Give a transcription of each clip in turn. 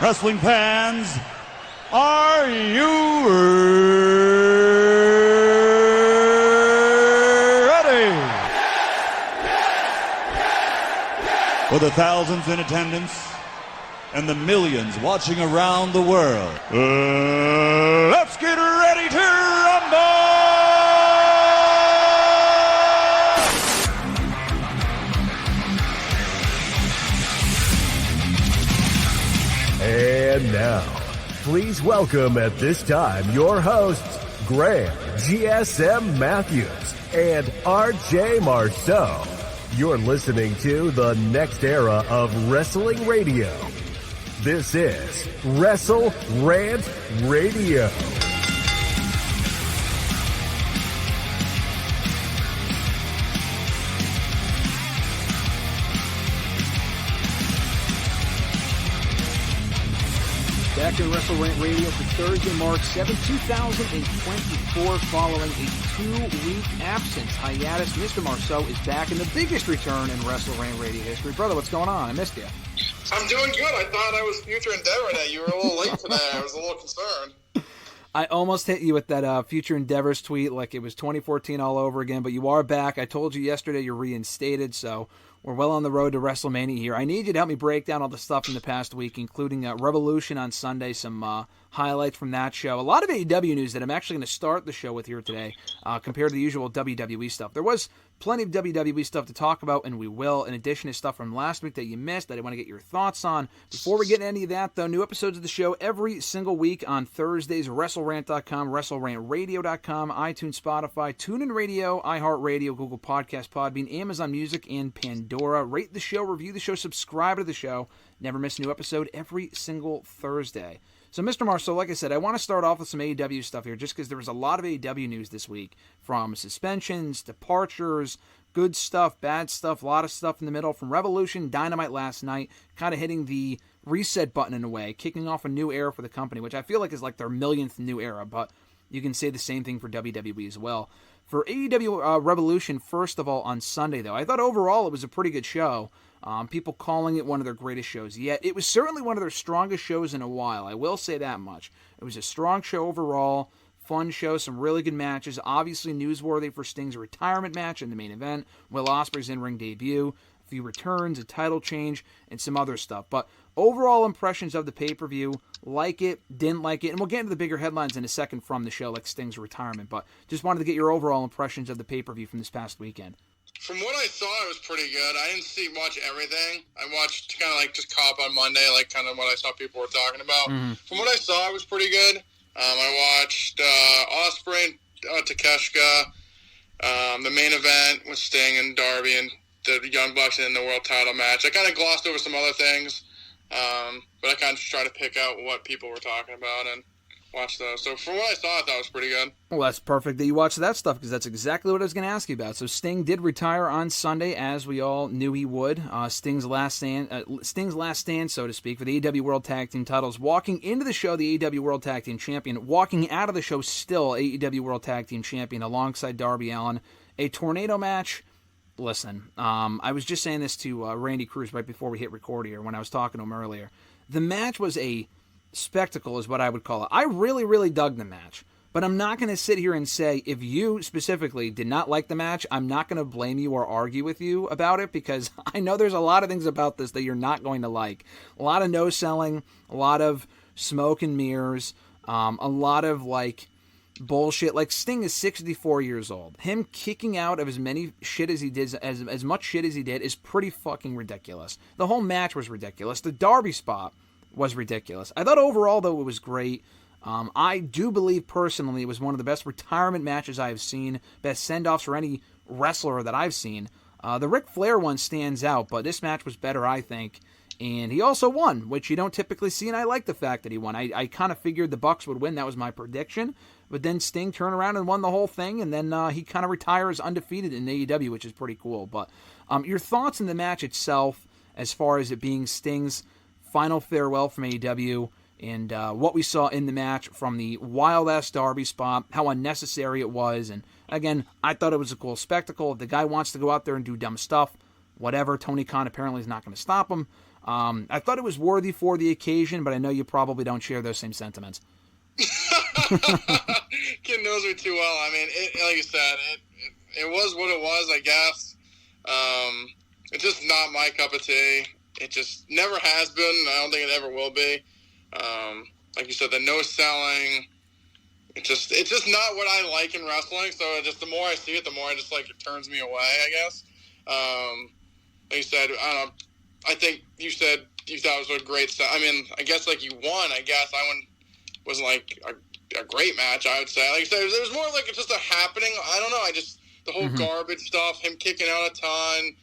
Wrestling fans, are you ready? For the thousands in attendance and the millions watching around the world, let's get ready to rumble! And now, please welcome at this time your hosts, Graham GSM Matthews and RJ Marceau. You're listening to the next era of wrestling radio. This is WrestleRant Radio. Back in WrestleRant Radio for Thursday, March 7, 2024, following a 2-week absence hiatus. Mr. Marceau is back in the biggest return in WrestleRant Radio history. Brother, what's going on? I missed you. I'm doing good. I thought I was Future Endeavor Day. You were a little late today. I was a little concerned. I almost hit you with that Future Endeavors tweet like it was 2014 all over again, but you are back. I told you yesterday you're reinstated, so we're well on the road to WrestleMania here. I need you to help me break down all the stuff from the past week, including Revolution on Sunday, some highlights from that show. A lot of AEW news that I'm actually going to start the show with here today compared to the usual WWE stuff. There was plenty of WWE stuff to talk about, and we will, in addition to stuff from last week that you missed that I want to get your thoughts on. Before we get into any of that, though, new episodes of the show every single week on Thursdays, WrestleRant.com, WrestleRantRadio.com, iTunes, Spotify, TuneIn Radio, iHeartRadio, Google Podcast, Podbean, Amazon Music, and Pandora. Rate the show, review the show, subscribe to the show. Never miss a new episode every single Thursday. So, Mr. Marceau, like I said, I want to start off with some AEW stuff here, just because there was a lot of AEW news this week, from suspensions, departures, good stuff, bad stuff, a lot of stuff in the middle, from Revolution, Dynamite last night, kind of hitting the reset button in a way, kicking off a new era for the company, which I feel like is like their millionth new era, but you can say the same thing for WWE as well. For AEW Revolution, first of all, on Sunday, though, I thought overall it was a pretty good show. People calling it one of their greatest shows yet. It was certainly one of their strongest shows in a while. I will say that much. It was a strong show overall, fun show, some really good matches. Obviously newsworthy for Sting's retirement match in the main event, Will Ospreay's in-ring debut, a few returns, a title change, and some other stuff. But overall impressions of the pay-per-view, like it, didn't like it, and we'll get into the bigger headlines in a second from the show, like Sting's retirement. But just wanted to get your overall impressions of the pay-per-view from this past weekend. From what I saw, it was pretty good. I didn't watch everything. I watched kind of like just caught up on Monday, like kind of what I saw people were talking about. Mm-hmm. From what I saw, it was pretty good. I watched Ospreay and Takeshita, the main event with Sting and Darby and the Young Bucks in the world title match. I kind of glossed over some other things, but I kind of just tried to pick out what people were talking about and watch those. So from what I saw, I thought it was pretty good. Well, that's perfect that you watched that stuff, because that's exactly what I was going to ask you about. So Sting did retire on Sunday, as we all knew he would. Sting's last stand, so to speak, for the AEW World Tag Team titles. Walking into the show, the AEW World Tag Team Champion. Walking out of the show, still AEW World Tag Team Champion, alongside Darby Allin. A tornado match. Listen, I was just saying this to Randy Cruz right before we hit record here, when I was talking to him earlier. The match was a spectacle, is what I would call it. I really, really dug the match, but I'm not going to sit here and say, if you specifically did not like the match, I'm not going to blame you or argue with you about it, because I know there's a lot of things about this that you're not going to like. A lot of no-selling, a lot of smoke and mirrors, a lot of, like, bullshit. Like, Sting is 64 years old. Him kicking out of as many shit as he did, as much shit as he did, is pretty fucking ridiculous. The whole match was ridiculous. The Darby spot was ridiculous. I thought overall, though, it was great. I do believe personally it was one of the best retirement matches I have seen, best send-offs for any wrestler that I've seen. The Ric Flair one stands out, but this match was better, I think. And he also won, which you don't typically see, and I like the fact that he won. I kind of figured the Bucks would win. That was my prediction. But then Sting turned around and won the whole thing, and then he kind of retires undefeated in AEW, which is pretty cool. But your thoughts on the match itself, as far as it being Sting's final farewell from AEW, and what we saw in the match from the wild-ass Darby spot, how unnecessary it was. And again, I thought it was a cool spectacle. If the guy wants to go out there and do dumb stuff, whatever. Tony Khan apparently is not going to stop him. I thought it was worthy for the occasion, but I know you probably don't share those same sentiments. Kid knows me too well. I mean, like you said, it was what it was, I guess. It's just not my cup of tea. It just never has been. I don't think it ever will be. Like you said, the no selling. It's just not what I like in wrestling. So just the more I see it, the more I just like it turns me away, I guess. Like you said, I don't know. I think you said you thought it was a great set. I mean, I guess like you won. I guess wasn't like a great match, I would say. Like I said, it was more like it's just a happening. I don't know. The whole garbage stuff, him kicking out a ton.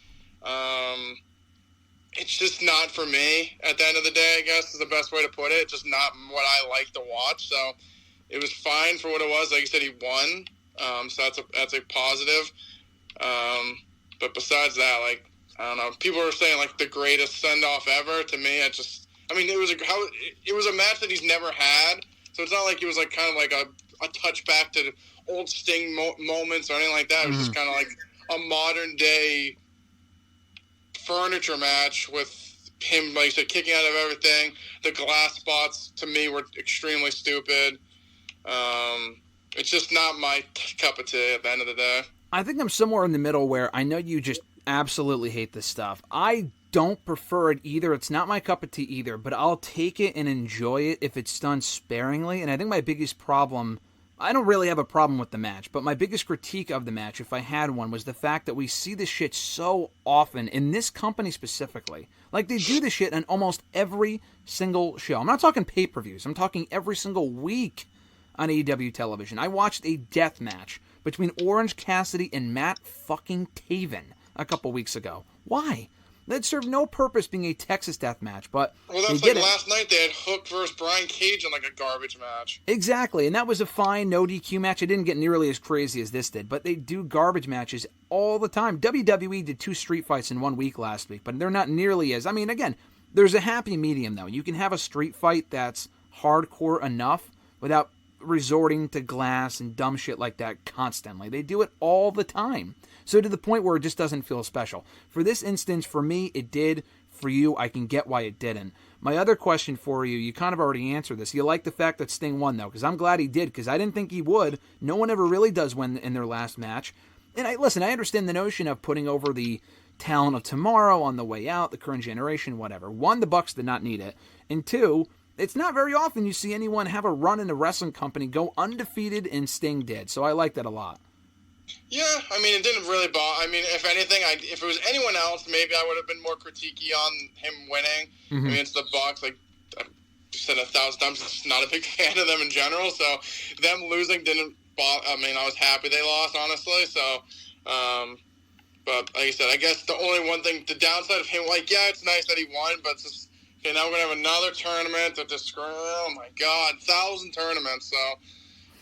It's just not for me at the end of the day, I guess is the best way to put it. It's just not what I like to watch. So it was fine for what it was. Like you said, he won. So that's a positive. But besides that, like, I don't know. People are saying like the greatest send-off ever. To me, it was a match that he's never had. So it's not like it was like kind of like a touchback to old Sting moments or anything like that. It was just kind of like a modern day furniture match with him, like you said, kicking out of everything. The glass spots to me were extremely stupid. It's just not my cup of tea at the end of the day. I think I'm somewhere in the middle where I know you just absolutely hate this stuff. I don't prefer it either. It's not my cup of tea either, but I'll take it and enjoy it if it's done sparingly. And I think my biggest problem, I don't really have a problem with the match, but my biggest critique of the match, if I had one, was the fact that we see this shit so often, in this company specifically. Like, they do this shit on almost every single show. I'm not talking pay-per-views. I'm talking every single week on AEW television. I watched a death match between Orange Cassidy and Matt fucking Taven a couple weeks ago. Why? That served no purpose being a Texas death match, but well, that's like last night they had Hook versus Brian Cage in like a garbage match. Exactly, and that was a fine no DQ match. It didn't get nearly as crazy as this did, but they do garbage matches all the time. WWE did 2 street fights in 1 week last week, but they're not nearly as... I mean, again, there's a happy medium, though. You can have a street fight that's hardcore enough without resorting to glass and dumb shit like that constantly. They do it all the time. So to the point where it just doesn't feel special. For this instance, for me, it did. For you, I can get why it didn't. My other question for you, you kind of already answered this. You like the fact that Sting won, though, because I'm glad he did, because I didn't think he would. No one ever really does win in their last match. And I understand the notion of putting over the talent of tomorrow on the way out, the current generation, whatever. 1, the Bucks did not need it. And 2, it's not very often you see anyone have a run in a wrestling company go undefeated, and Sting did. So I like that a lot. Yeah, I mean, it didn't really bother. I mean, if anything, if it was anyone else, maybe I would have been more critiquey on him winning. I mean, it's the Bucks. Like I've said 1,000 times, I'm not a big fan of them in general. So them losing didn't bother. I mean, I was happy they lost, honestly. So, but like I said, I guess the only one thing, the downside of him, like, yeah, it's nice that he won, but it's just, okay, now we're going to have another tournament that just, oh my God, 1,000 tournaments. So,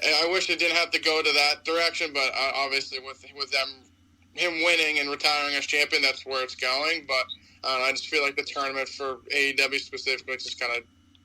and I wish it didn't have to go to that direction, but obviously with him winning and retiring as champion, that's where it's going. But I just feel like the tournament for AEW specifically, it's just kind of,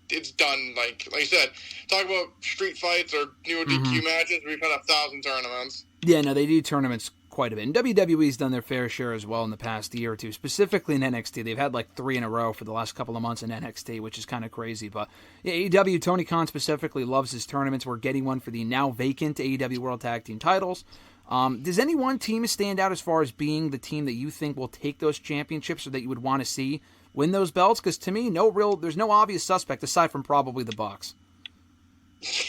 it's done. Like you said, talk about street fights or new DQ matches. We've had 1,000 tournaments. Yeah, no, they do tournaments quite a bit. And WWE's done their fair share as well in the past year or two, specifically in NXT. They've had like 3 in a row for the last couple of months in NXT, which is kind of crazy. But yeah, AEW, Tony Khan specifically loves his tournaments. We're getting one for the now vacant AEW World Tag Team titles. Does any one team stand out as far as being the team that you think will take those championships or that you would want to see win those belts? Because to me, there's no obvious suspect aside from probably the Bucks.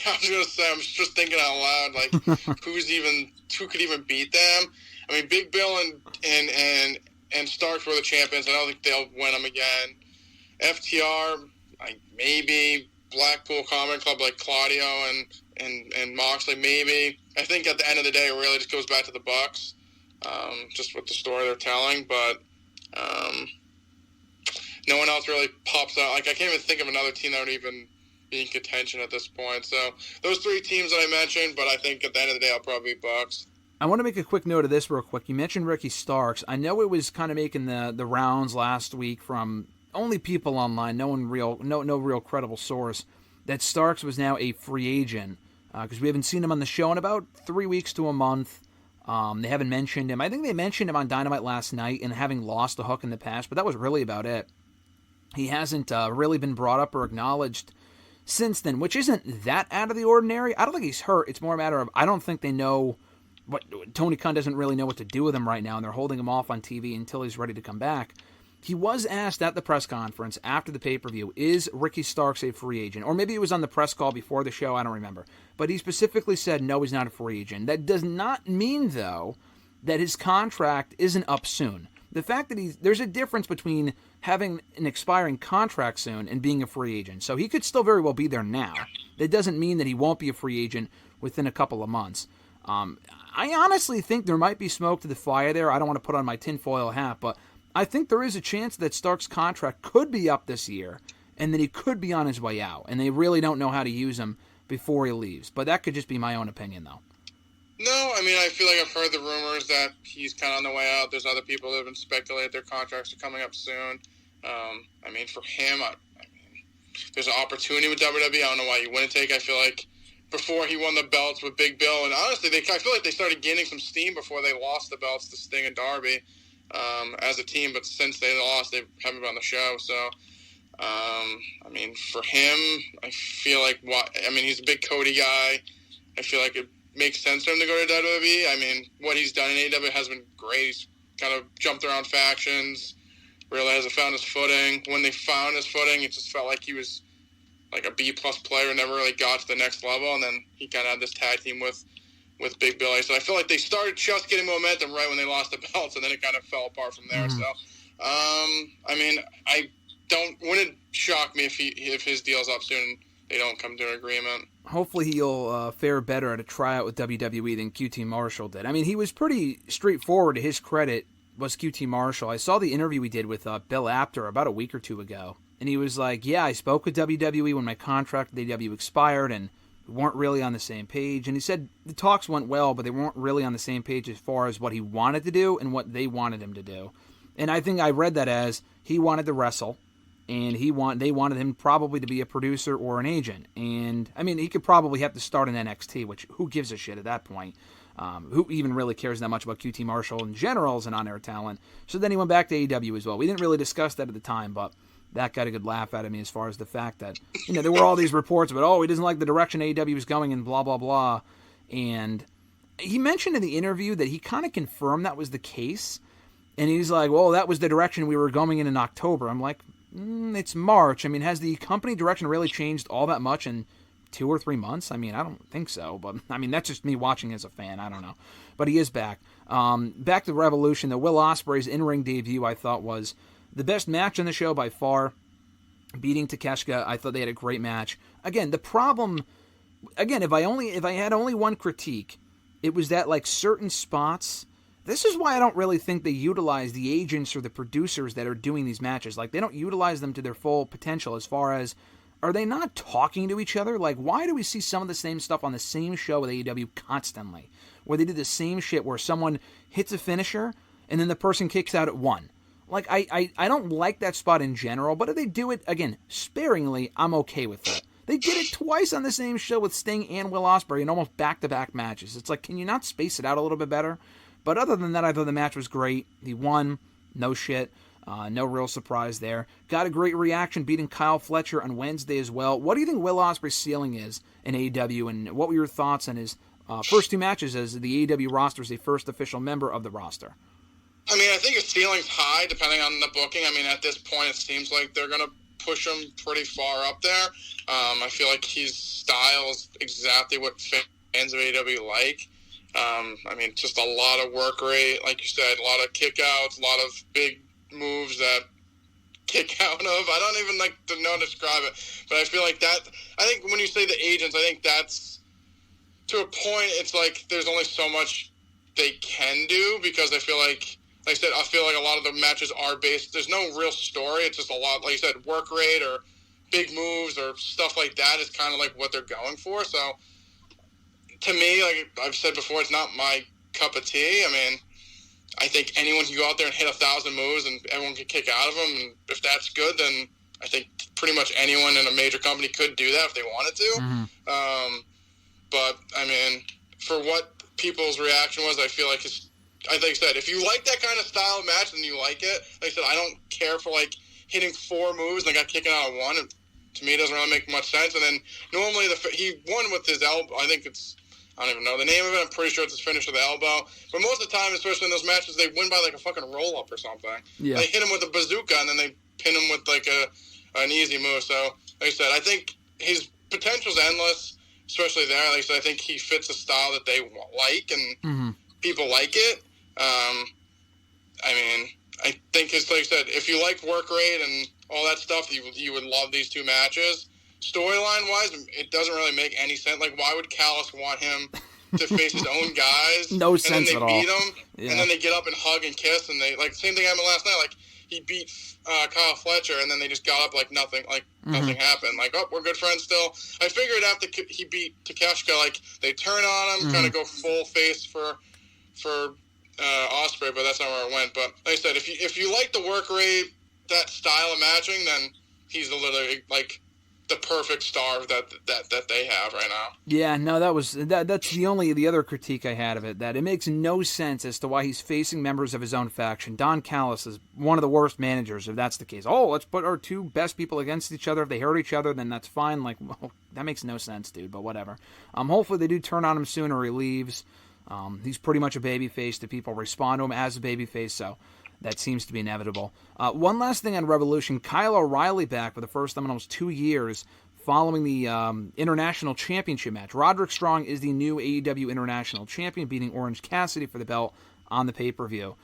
I was gonna say, I'm just thinking out loud, like who could even beat them? I mean, Big Bill and Starks were the champions. I don't think they'll win them again. FTR, like maybe. Blackpool Combat Club, like Claudio and Moxley, maybe. I think at the end of the day, it really just goes back to the Bucks, just with the story they're telling. But no one else really pops out. Like I can't even think of another team that would even be in contention at this point. So those 3 teams that I mentioned, but I think at the end of the day, I'll probably be Bucks. I want to make a quick note of this real quick. You mentioned Ricky Starks. I know it was kind of making the rounds last week from only people online, no real credible source, that Starks was now a free agent because we haven't seen him on the show in about 3 weeks to a month. They haven't mentioned him. I think they mentioned him on Dynamite last night and having lost the Hook in the past, but that was really about it. he hasn't really been brought up or acknowledged since then, which isn't that out of the ordinary. I don't think he's hurt. It's more a matter of I don't think they know what Tony Khan doesn't really know what to do with him right now, and they're holding him off on TV until he's ready to come back. He was asked at the press conference after the pay-per-view, is Ricky Starks a free agent? Or maybe it was on the press call before the show, I don't remember. But he specifically said, no, he's not a free agent. That does not mean, though, that his contract isn't up soon. The fact that there's a difference between having an expiring contract soon and being a free agent. So he could still very well be there now. That doesn't mean that he won't be a free agent within a couple of months. I honestly think there might be smoke to the fire there. I don't want to put on my tinfoil hat, but I think there is a chance that Stark's contract could be up this year and that he could be on his way out, and they really don't know how to use him before he leaves. But that could just be my own opinion, though. No, I mean, I feel like I've heard the rumors that he's kind of on the way out. There's other people that have been speculating their contracts are coming up soon. I mean, for him, I mean, there's an opportunity with WWE. I don't know why you wouldn't take. I feel like before he won the belts with Big Bill, and honestly, I feel like they started gaining some steam before they lost the belts to Sting and Darby as a team. But since they lost, they haven't been on the show. So, I mean, for him, I feel like he's a big Cody guy. I feel like it makes sense for him to go to WWE. I mean, what he's done in AEW has been great. He's kind of jumped around factions, really hasn't found his footing. When they found his footing, it just felt like he was like a B-plus player, never really got to the next level, and then he kind of had this tag team with Big Billy. So I feel like they started just getting momentum right when they lost the belts, and then it kind of fell apart from there. Mm-hmm. So, I mean, wouldn't shock me if his deal's up soon and they don't come to an agreement. Hopefully he'll fare better at a tryout with WWE than QT Marshall did. I mean, he was pretty straightforward. To his credit, was QT Marshall. I saw the interview he did with Bill Apter about a week or two ago, and he was like, yeah, I spoke with WWE when my contract with AEW expired, and we weren't really on the same page. And he said the talks went well, but they weren't really on the same page as far as what he wanted to do and what they wanted him to do. And I think I read that as he wanted to wrestle, and they wanted him probably to be a producer or an agent. And, I mean, he could probably have to start in NXT, which who gives a shit at that point? Who even really cares that much about QT Marshall in general as an on-air talent? So then he went back to AEW as well. We didn't really discuss that at the time, but that got a good laugh out of me as far as the fact that, there were all these reports about, he doesn't like the direction AEW is going and blah, blah, blah. And he mentioned in the interview that he kind of confirmed that was the case. And he's like, well, that was the direction we were going in October. I'm like, it's March. I mean, has the company direction really changed all that much in 2 or 3 months? I mean, I don't think so. But, I mean, that's just me watching as a fan. I don't know. But he is back. Back to Revolution, the Will Ospreay's in-ring debut, I thought, was the best match on the show by far. Beating Takeshita, I thought they had a great match. Again, the problem... Again, if I had only one critique, it was that, like, certain spots... This is why I don't really think they utilize the agents or the producers that are doing these matches. Like, they don't utilize them to their full potential as far as, are they not talking to each other? Like, why do we see some of the same stuff on the same show with AEW constantly? Where they do the same shit where someone hits a finisher and then the person kicks out at 1. Like, I don't like that spot in general, but if they do it, again, sparingly, I'm okay with it. They did it twice on the same show with Sting and Will Ospreay in almost back-to-back matches. It's like, can you not space it out a little bit better? But other than that, I thought the match was great. He won. No shit. No real surprise there. Got a great reaction beating Kyle Fletcher on Wednesday as well. What do you think Will Ospreay's ceiling is in AEW, and what were your thoughts on his first 2 matches as the AEW roster as the first official member of the roster? I mean, I think his ceiling's high depending on the booking. I mean, at this point, it seems like they're going to push him pretty far up there. I feel like his style is exactly what fans of AEW like. I mean, just a lot of work rate, like you said, a lot of kickouts, a lot of big moves that kick out of. I don't even like to know how to describe it, but I feel like that. I think when you say the agents, I think that's to a point. It's like there's only so much they can do because I feel like I said, I feel like a lot of the matches are based. There's no real story. It's just a lot, like you said, work rate or big moves or stuff like that is kind of like what they're going for. So. To me, like I've said before, it's not my cup of tea. I mean, I think anyone can go out there and hit 1,000 moves and everyone can kick out of them. And if that's good, then I think pretty much anyone in a major company could do that if they wanted to. Mm-hmm. But, I mean, for what people's reaction was, I feel like like I said, if you like that kind of style of match, then you like it. Like I said, I don't care for, like, hitting 4 moves and they got kicked out of 1. And to me, it doesn't really make much sense. And then normally he won with his elbow. I don't even know the name of it. I'm pretty sure it's his finish with the elbow. But most of the time, especially in those matches, they win by like a fucking roll-up or something. Yeah. They hit him with a bazooka, and then they pin him with like an easy move. So, like I said, I think his potential's endless, especially there. Like I said, I think he fits a style that they like, and people like it. I mean, I think it's like I said, if you like work rate and all that stuff, you would love these 2 matches. Storyline-wise, it doesn't really make any sense. Like, why would Callis want him to face his own guys? No sense at all. And then they beat him, and then they get up and hug and kiss, and they, like, same thing happened last night. Like, he beat Kyle Fletcher, and then they just got up like nothing happened. Like, oh, we're good friends still. I figured after he beat Takeshita, like, they turn on him, kind of go full face for Ospreay, but that's not where it went. But like I said, if you like the work rate, that style of matching, then he's literally like the perfect star that they have right now. Yeah, no, that's the other critique I had of it, that it makes no sense as to why he's facing members of his own faction. Don Callis is one of the worst managers, if that's the case. Oh, let's put our 2 best people against each other. If they hurt each other, then that's fine. Like, well, that makes no sense, dude, but whatever. Hopefully they do turn on him soon or he leaves. He's pretty much a babyface to people respond to him as a babyface, so that seems to be inevitable. One last thing on Revolution. Kyle O'Reilly back for the first time in almost 2 years following the International Championship match. Roderick Strong is the new AEW International Champion, beating Orange Cassidy for the belt on the pay-per-view.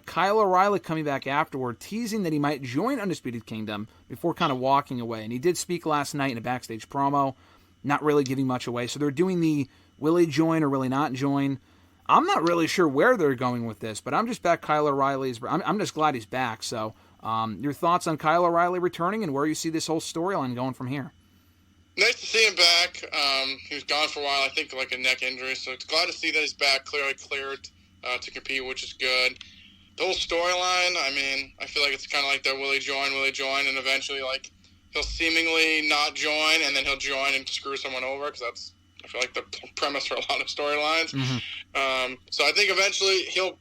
Kyle O'Reilly coming back afterward, teasing that he might join Undisputed Kingdom before kind of walking away. And he did speak last night in a backstage promo, not really giving much away. So they're doing the will he join or will he not join? I'm not really sure where they're going with this, but I'm just back Kyle O'Reilly's. I'm just glad he's back. So, your thoughts on Kyle O'Reilly returning and where you see this whole storyline going from here? Nice to see him back. He was gone for a while, I think, like a neck injury. So it's glad to see that he's back, clearly cleared to compete, which is good. The whole storyline, I mean, I feel like it's kind of like that will he join, and eventually, like, he'll seemingly not join, and then he'll join and screw someone over, because that's, I feel like, the premise for a lot of storylines. So I think eventually he'll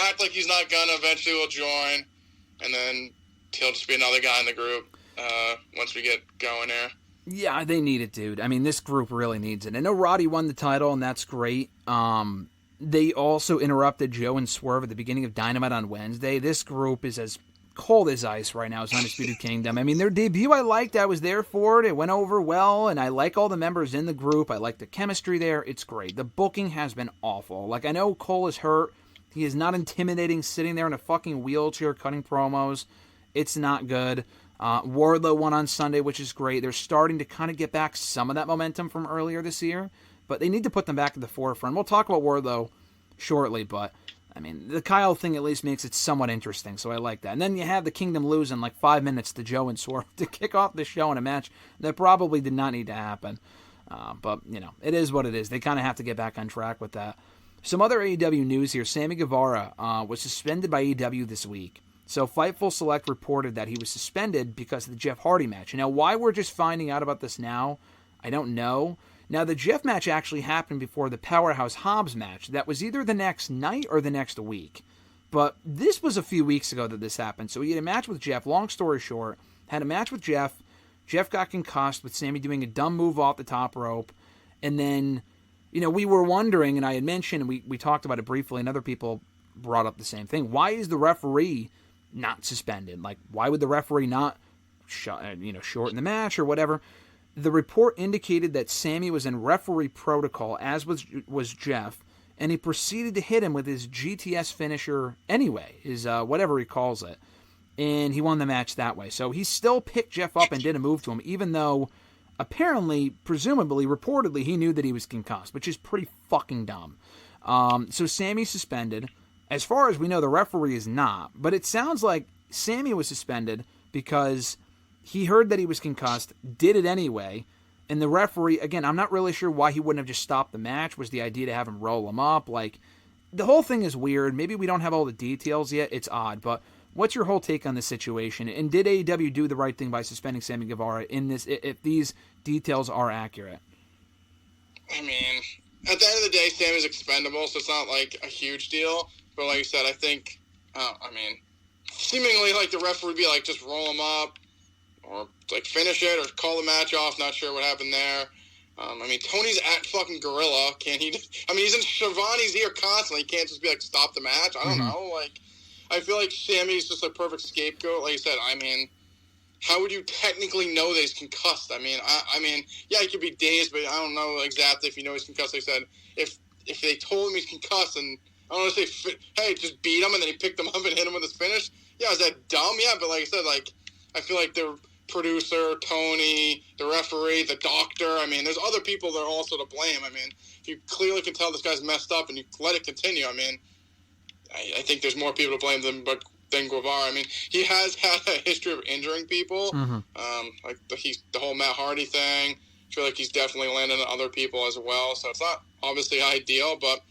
act like he's not gonna. Eventually he'll join, and then he'll just be another guy in the group once we get going here. Yeah, they need it, dude. I mean, this group really needs it. I know Roddy won the title, and that's great. They also interrupted Joe and Swerve at the beginning of Dynamite on Wednesday. This group is as cold as ice right now as Undisputed Kingdom. I mean, their debut I liked. I was there for it. It went over well, and I like all the members in the group. I like the chemistry there. It's great. The booking has been awful. Like, I know Cole is hurt. He is not intimidating sitting there in a fucking wheelchair cutting promos. It's not good. Wardlow won on Sunday, which is great. They're starting to kind of get back some of that momentum from earlier this year, but they need to put them back at the forefront. We'll talk about Wardlow shortly, but I mean, the Kyle thing at least makes it somewhat interesting, so I like that. And then you have the Kingdom lose in like 5 minutes to Joe and Swerve to kick off the show in a match that probably did not need to happen. But, you know, it is what it is. They kind of have to get back on track with that. Some other AEW news here. Sammy Guevara was suspended by AEW this week. So Fightful Select reported that he was suspended because of the Jeff Hardy match. Now, why we're just finding out about this now, I don't know. Now, the Jeff match actually happened before the Powerhouse Hobbs match. That was either the next night or the next week. But this was a few weeks ago that this happened. So he had a match with Jeff. Long story short, had a match with Jeff. Jeff got concussed with Sammy doing a dumb move off the top rope. And then, you know, we were wondering, and I had mentioned, and we talked about it briefly, and other people brought up the same thing. Why is the referee not suspended? Like, why would the referee not shorten the match or whatever? The report indicated that Sammy was in referee protocol, as was Jeff, and he proceeded to hit him with his GTS finisher anyway, his whatever he calls it, and he won the match that way. So he still picked Jeff up and did a move to him, even though apparently, presumably, reportedly, he knew that he was concussed, which is pretty fucking dumb. So Sammy's suspended. As far as we know, the referee is not, but it sounds like Sammy was suspended because he heard that he was concussed, did it anyway, and the referee, again, I'm not really sure why he wouldn't have just stopped the match. Was the idea to have him roll him up? Like, the whole thing is weird. Maybe we don't have all the details yet. It's odd, but what's your whole take on this situation? And did AEW do the right thing by suspending Sammy Guevara in this, if these details are accurate? I mean, at the end of the day, Sammy's expendable, so it's not like a huge deal. But like you said, I think, seemingly like the ref would be like, just roll him up or like finish it or call the match off. Not sure what happened there. I mean, Tony's at fucking Gorilla. Can't he? I mean, he's in Shivani's ear constantly. He can't just be like, stop the match. I don't know. Like, I feel like Sammy's just a perfect scapegoat. Like you said, I mean, how would you technically know that he's concussed? I mean, yeah, he could be dazed, but I don't know exactly if you know he's concussed. Like I said, if they told him he's concussed, and I don't want to say, hey, just beat him, and then he picked him up and hit him with his finish. Yeah, is that dumb? Yeah, but like I said, like, I feel like the producer, Tony, the referee, the doctor, I mean, there's other people that are also to blame. I mean, if you clearly can tell this guy's messed up and you let it continue, I mean, I think there's more people to blame than Guevara. I mean, he has had a history of injuring people, like the whole Matt Hardy thing. I feel like he's definitely landed on other people as well, so it's not obviously ideal, but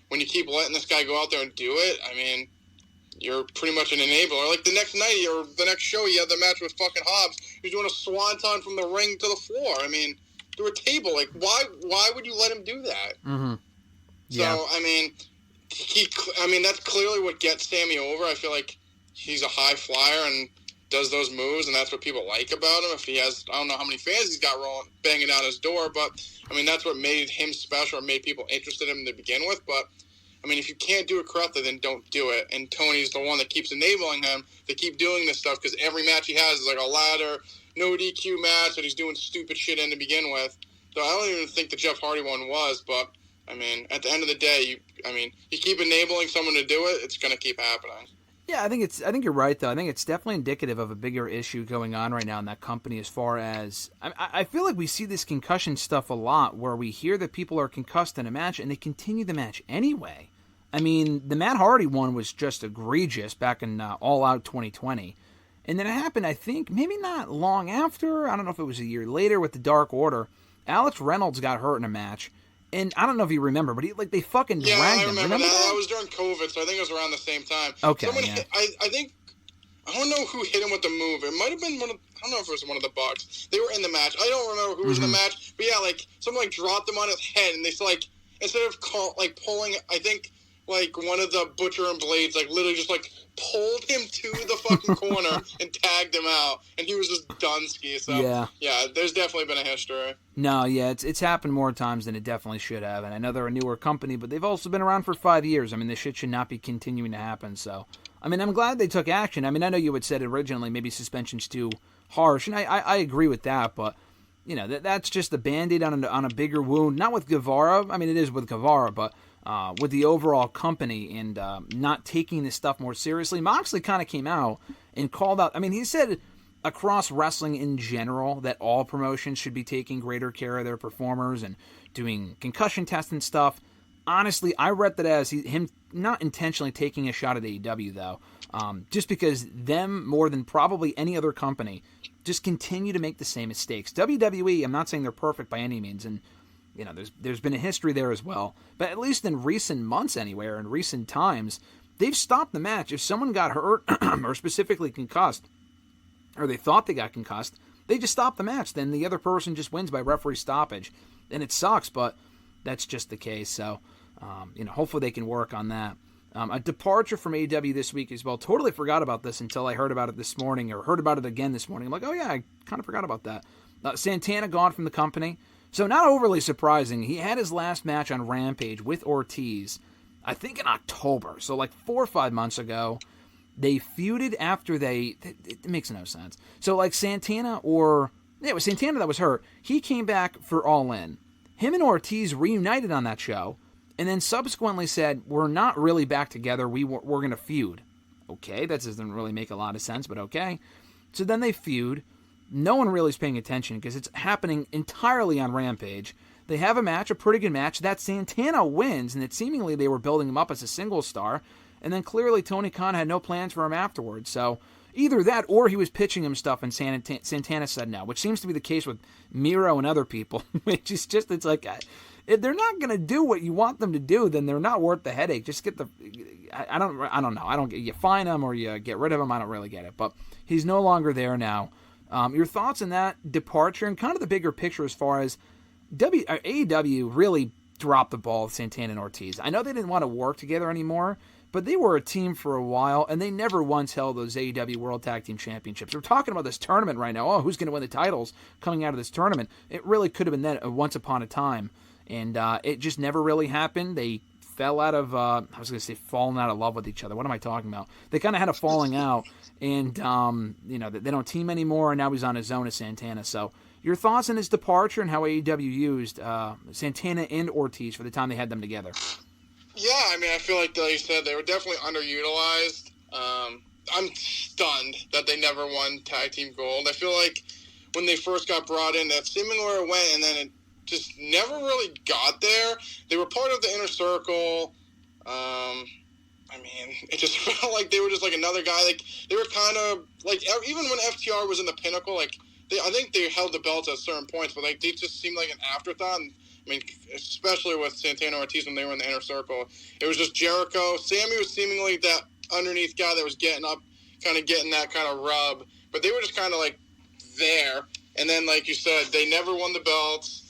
when you keep letting this guy go out there and do it, I mean, you're pretty much an enabler. Like the next night or the next show, he had the match with fucking Hobbs. He was doing a swanton from the ring to the floor. I mean, through a table. Like, why would you let him do that? Yeah. So, I mean, that's clearly what gets Sammy over. I feel like he's a high flyer and does those moves, and that's what people like about him. If he has, I don't know how many fans he's got rolling, banging down his door, but, I mean, that's what made him special or made people interested in him to begin with, but I mean, if you can't do it correctly, then don't do it. And Tony's the one that keeps enabling him to keep doing this stuff because every match he has is like a ladder, no DQ match that he's doing stupid shit in to begin with. So I don't even think the Jeff Hardy one was, but, I mean, at the end of the day, you keep enabling someone to do it, it's going to keep happening. Yeah, I think you're right, though. I think it's definitely indicative of a bigger issue going on right now in that company as far as... I feel like we see this concussion stuff a lot where we hear that people are concussed in a match and they continue the match anyway. I mean, the Matt Hardy one was just egregious back in All Out 2020. And then it happened, I think, maybe not long after. I don't know if it was a year later with the Dark Order. Alex Reynolds got hurt in a match. And I don't know if you remember, but they fucking dragged him. Remember that? That was during COVID, so I think it was around the same time. Okay, I don't know who hit him with the move. It might have been I don't know if it was one of the Bucks. They were in the match. I don't remember who was in the match. But yeah, like, someone dropped him on his head, and they instead of pulling, I think, like, one of the Butcher and Blades, like, literally just, like, pulled him to the fucking corner and tagged him out, and he was just done-ski. So, yeah, there's definitely been a history. No, yeah, it's happened more times than it definitely should have, and I know they're a newer company, but they've also been around for 5 years. I mean, this shit should not be continuing to happen, so... I mean, I'm glad they took action. I mean, I know you had said originally maybe suspension's too harsh, and I agree with that, but, you know, that's just a Band-Aid on a bigger wound. Not with Guevara. I mean, it is with Guevara, but... with the overall company and not taking this stuff more seriously. Moxley kind of came out and called out. I mean, he said across wrestling in general that all promotions should be taking greater care of their performers and doing concussion tests and stuff. Honestly, I read that as him not intentionally taking a shot at AEW, though, just because them, more than probably any other company, just continue to make the same mistakes. WWE, I'm not saying they're perfect by any means, and you know, there's been a history there as well. But at least in recent months anywhere, in recent times, they've stopped the match. If someone got hurt or specifically concussed, or they thought they got concussed, they just stop the match. Then the other person just wins by referee stoppage. And it sucks, but that's just the case. So, you know, hopefully they can work on that. A departure from AEW this week as well. Totally forgot about this until I heard about it this morning, or heard about it again this morning. I'm like, oh yeah, I kind of forgot about that. Santana gone from the company. So not overly surprising, he had his last match on Rampage with Ortiz, I think in October, so like 4 or 5 months ago. They feuded after it makes no sense. So like Santana it was Santana that was hurt. He came back for All In. Him and Ortiz reunited on that show, and then subsequently said, we're not really back together, we're going to feud. Okay, that doesn't really make a lot of sense, but okay. So then they feud. No one really is paying attention because it's happening entirely on Rampage. They have a match, a pretty good match, that Santana wins, and it seemingly they were building him up as a single star, and then clearly Tony Khan had no plans for him afterwards. So either that or he was pitching him stuff and Santana said no, which seems to be the case with Miro and other people, which is just, it's like, if they're not going to do what you want them to do, then they're not worth the headache. Just get I don't know. You fine them or you get rid of them. I don't really get it, but he's no longer there now. Your thoughts on that departure and kind of the bigger picture as far as AEW really dropped the ball with Santana and Ortiz. I know they didn't want to work together anymore, but they were a team for a while, and they never once held those AEW World Tag Team Championships. We're talking about this tournament right now. Oh, who's going to win the titles coming out of this tournament? It really could have been that once upon a time, and it just never really happened. They fell out of, I was going to say falling out of love with each other. What am I talking about? They kind of had a falling out, and, they don't team anymore, and now he's on his own as Santana. So your thoughts on his departure and how AEW used Santana and Ortiz for the time they had them together? Yeah, I mean, I feel like you said, they were definitely underutilized. I'm stunned that they never won tag team gold. I feel like when they first got brought in, that's seemingly where it went, and then it just never really got there. They were part of the Inner Circle. I mean, it just felt like they were just like another guy. Like, they were kind of like, even when FTR was in the pinnacle, like, I think they held the belts at certain points, but like they just seemed like an afterthought. And, I mean, especially with Santana Ortiz when they were in the Inner Circle, it was just Jericho. Sammy was seemingly that underneath guy that was getting up, kind of getting that kind of rub, but they were just kind of like there. And then, like you said, they never won the belts.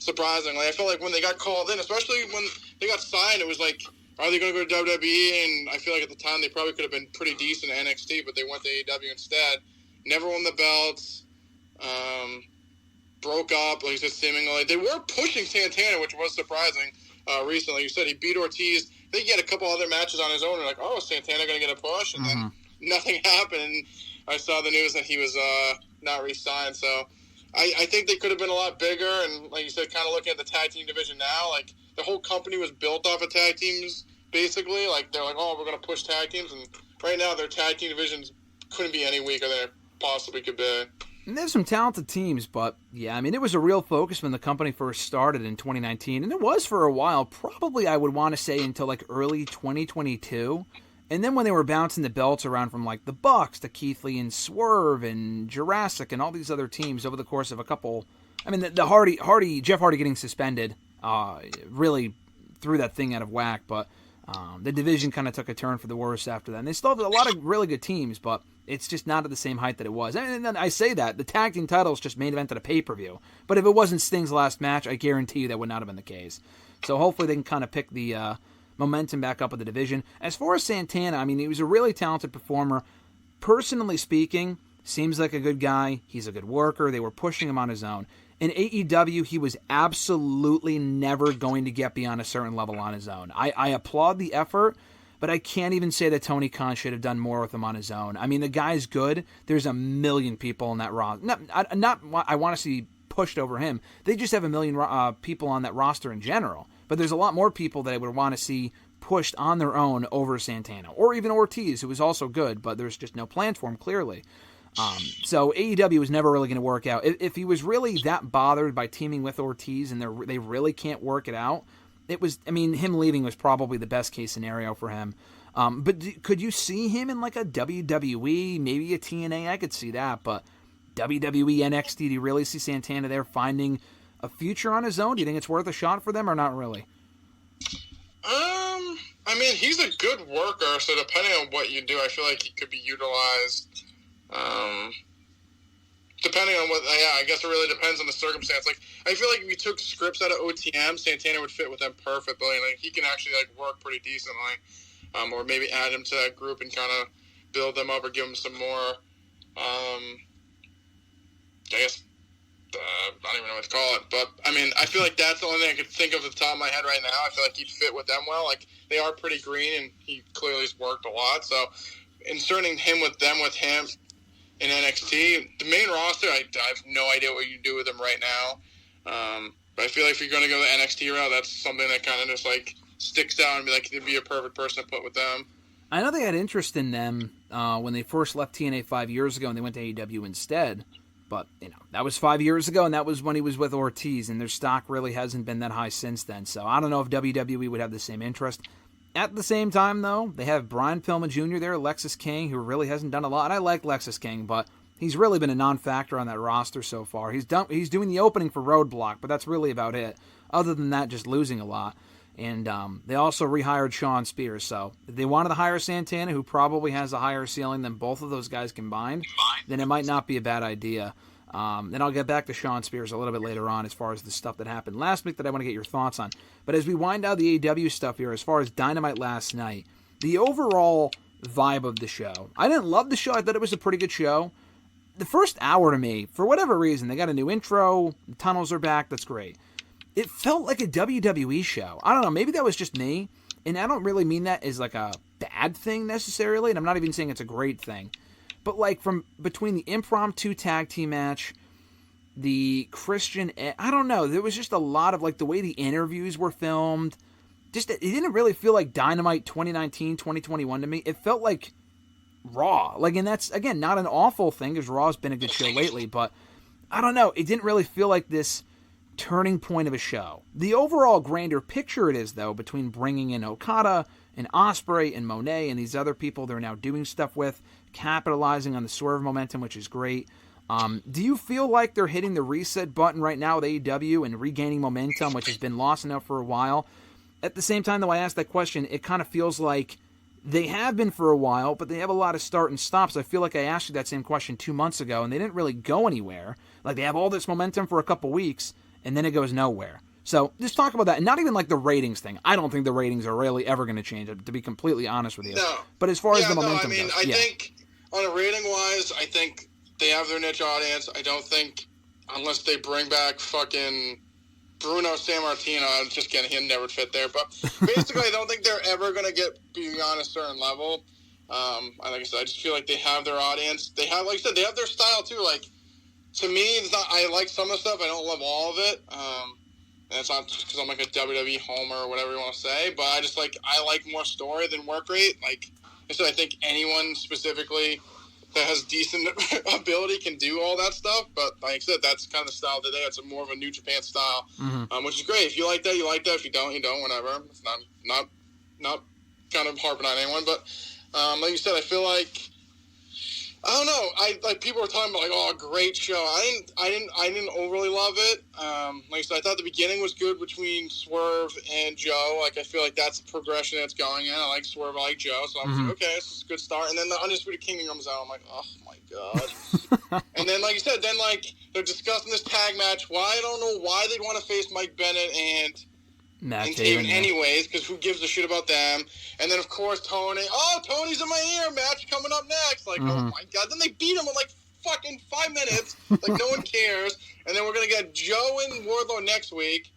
Surprisingly, I felt like when they got called in, especially when they got signed, it was like, are they going to go to WWE? And I feel like at the time they probably could have been pretty decent at NXT, but they went to AEW instead. Never won the belts. Broke up, like you said, seemingly. They were pushing Santana, which was surprising recently. You said he beat Ortiz. I think he had a couple other matches on his own. They're like, oh, is Santana going to get a push? And then nothing happened. And I saw the news that he was not re-signed. So I think they could have been a lot bigger. And like you said, kind of looking at the tag team division now, like the whole company was built off of tag teams, basically. Like they're like, oh, we're going to push tag teams. And right now their tag team divisions couldn't be any weaker than it possibly could be. And there's some talented teams, but yeah, I mean, it was a real focus when the company first started in 2019, and it was for a while, probably I would want to say until like early 2022. And then when they were bouncing the belts around from like the Bucks to Keith Lee and Swerve and Jurassic and all these other teams over the course of a couple, I mean, the Jeff Hardy getting suspended really threw that thing out of whack, but the division kind of took a turn for the worse after that. And they still have a lot of really good teams, but it's just not at the same height that it was. And then I say that, the tag team titles just main evented a pay-per-view. But if it wasn't Sting's last match, I guarantee you that would not have been the case. So hopefully they can kind of pick the momentum back up with the division. As far as Santana, I mean, he was a really talented performer. Personally speaking, seems like a good guy. He's a good worker. They were pushing him on his own. In AEW, he was absolutely never going to get beyond a certain level on his own. I applaud the effort, but I can't even say that Tony Khan should have done more with him on his own. I mean, the guy's good. There's a million people in that roster. I want to see pushed over him. They just have a million people on that roster in general. But there's a lot more people that I would want to see pushed on their own over Santana. Or even Ortiz, who was also good, but there's just no plans for him, clearly. So AEW was never really going to work out. If he was really that bothered by teaming with Ortiz and they really can't work it out, him leaving was probably the best case scenario for him. But could you see him in like a WWE, maybe a TNA? I could see that, but WWE, NXT, do you really see Santana there finding a future on his own? Do you think it's worth a shot for them or not really? I mean, he's a good worker, so depending on what you do, I feel like he could be utilized. Depending on what, I guess it really depends on the circumstance. Like, I feel like if you took scripts out of OTM, Santana would fit with them perfectly. Like, he can actually like work pretty decently, or maybe add him to that group and kind of build them up or give him some more. I guess I don't even know what to call it, but I mean, I feel like that's the only thing I could think of at the top of my head right now. I feel like he'd fit with them well. Like, they are pretty green, and he clearly has worked a lot. So, inserting him with him in NXT, the main roster, I have no idea what you do with him right now. But I feel like if you're going to go the NXT route, that's something that kind of just like sticks out and be like, he'd be a perfect person to put with them. I know they had interest in them when they first left TNA 5 years ago and they went to AEW instead. But, that was 5 years ago, and that was when he was with Ortiz, and their stock really hasn't been that high since then. So I don't know if WWE would have the same interest. At the same time, though, they have Brian Pillman Jr. there, Lexus King, who really hasn't done a lot. I like Lexus King, but he's really been a non-factor on that roster so far. He's doing the opening for Roadblock, but that's really about it. Other than that, just losing a lot. And they also rehired Shawn Spears. So if they wanted to hire Santana, who probably has a higher ceiling than both of those guys combined, then it might not be a bad idea. Then I'll get back to Shawn Spears a little bit later on as far as the stuff that happened last week that I want to get your thoughts on. But as we wind down the AEW stuff here, as far as Dynamite last night, the overall vibe of the show. I didn't love the show. I thought it was a pretty good show. The first hour to me, for whatever reason, they got a new intro, the tunnels are back, that's great. It felt like a WWE show. I don't know, maybe that was just me, and I don't really mean that as like a bad thing necessarily, and I'm not even saying it's a great thing. But like from between the impromptu tag team match, the Christian, I don't know, there was just a lot of like the way the interviews were filmed. Just, it didn't really feel like Dynamite 2019, 2021 to me. It felt like Raw. Like, and that's, again, not an awful thing, because Raw's been a good show lately, but I don't know. It didn't really feel like this turning point of a show. The overall grander picture it is, though, between bringing in Okada and Ospreay and Monet and these other people they're now doing stuff with, capitalizing on the Swerve momentum, which is great. Do you feel like they're hitting the reset button right now with AEW and regaining momentum, which has been lost enough for a while? At the same time, though, I asked that question, it kind of feels like they have been for a while, but they have a lot of start and stops. I feel like I asked you that same question 2 months ago, and they didn't really go anywhere. Like, they have all this momentum for a couple weeks, and then it goes nowhere. So, just talk about that. And not even like the ratings thing. I don't think the ratings are really ever going to change, to be completely honest with you. No. But as far as the momentum goes, I think, on a rating-wise, I think they have their niche audience. I don't think, unless they bring back fucking Bruno Sammartino, I was just kidding, he'll never fit there. But basically, I don't think they're ever going to get beyond a certain level. Like I said, I just feel like they have their audience. They have, like I said, they have their style too. Like, to me, it's not, I like some of the stuff. I don't love all of it. And it's not just because I'm like a WWE homer or whatever you want to say. But I just like, I like more story than work rate. Like I said, I think anyone specifically that has decent ability can do all that stuff. But like I said, that's kind of the style today. It's more of a New Japan style, which is great. If you like that, you like that. If you don't, you don't. Whatever. It's not kind of harping on anyone. But like you said, I feel like, I don't know. Like people were talking about like, oh, great show. I didn't overly love it. Like I said, I thought the beginning was good between Swerve and Joe. Like I feel like that's the progression that's going in. I like Swerve, I like Joe, so I'm like, okay, this is a good start. And then the Undisputed Kingdom comes out. I'm like, oh my god. And then like you said, then like they're discussing this tag match. Why, I don't know why they'd want to face Mike Bennett and Taven anyways, because who gives a shit about them? And then, of course, Tony's in my ear match coming up next. Like, oh my god. Then they beat him in like fucking 5 minutes. Like, no one cares. And then we're going to get Joe and Wardlow next week.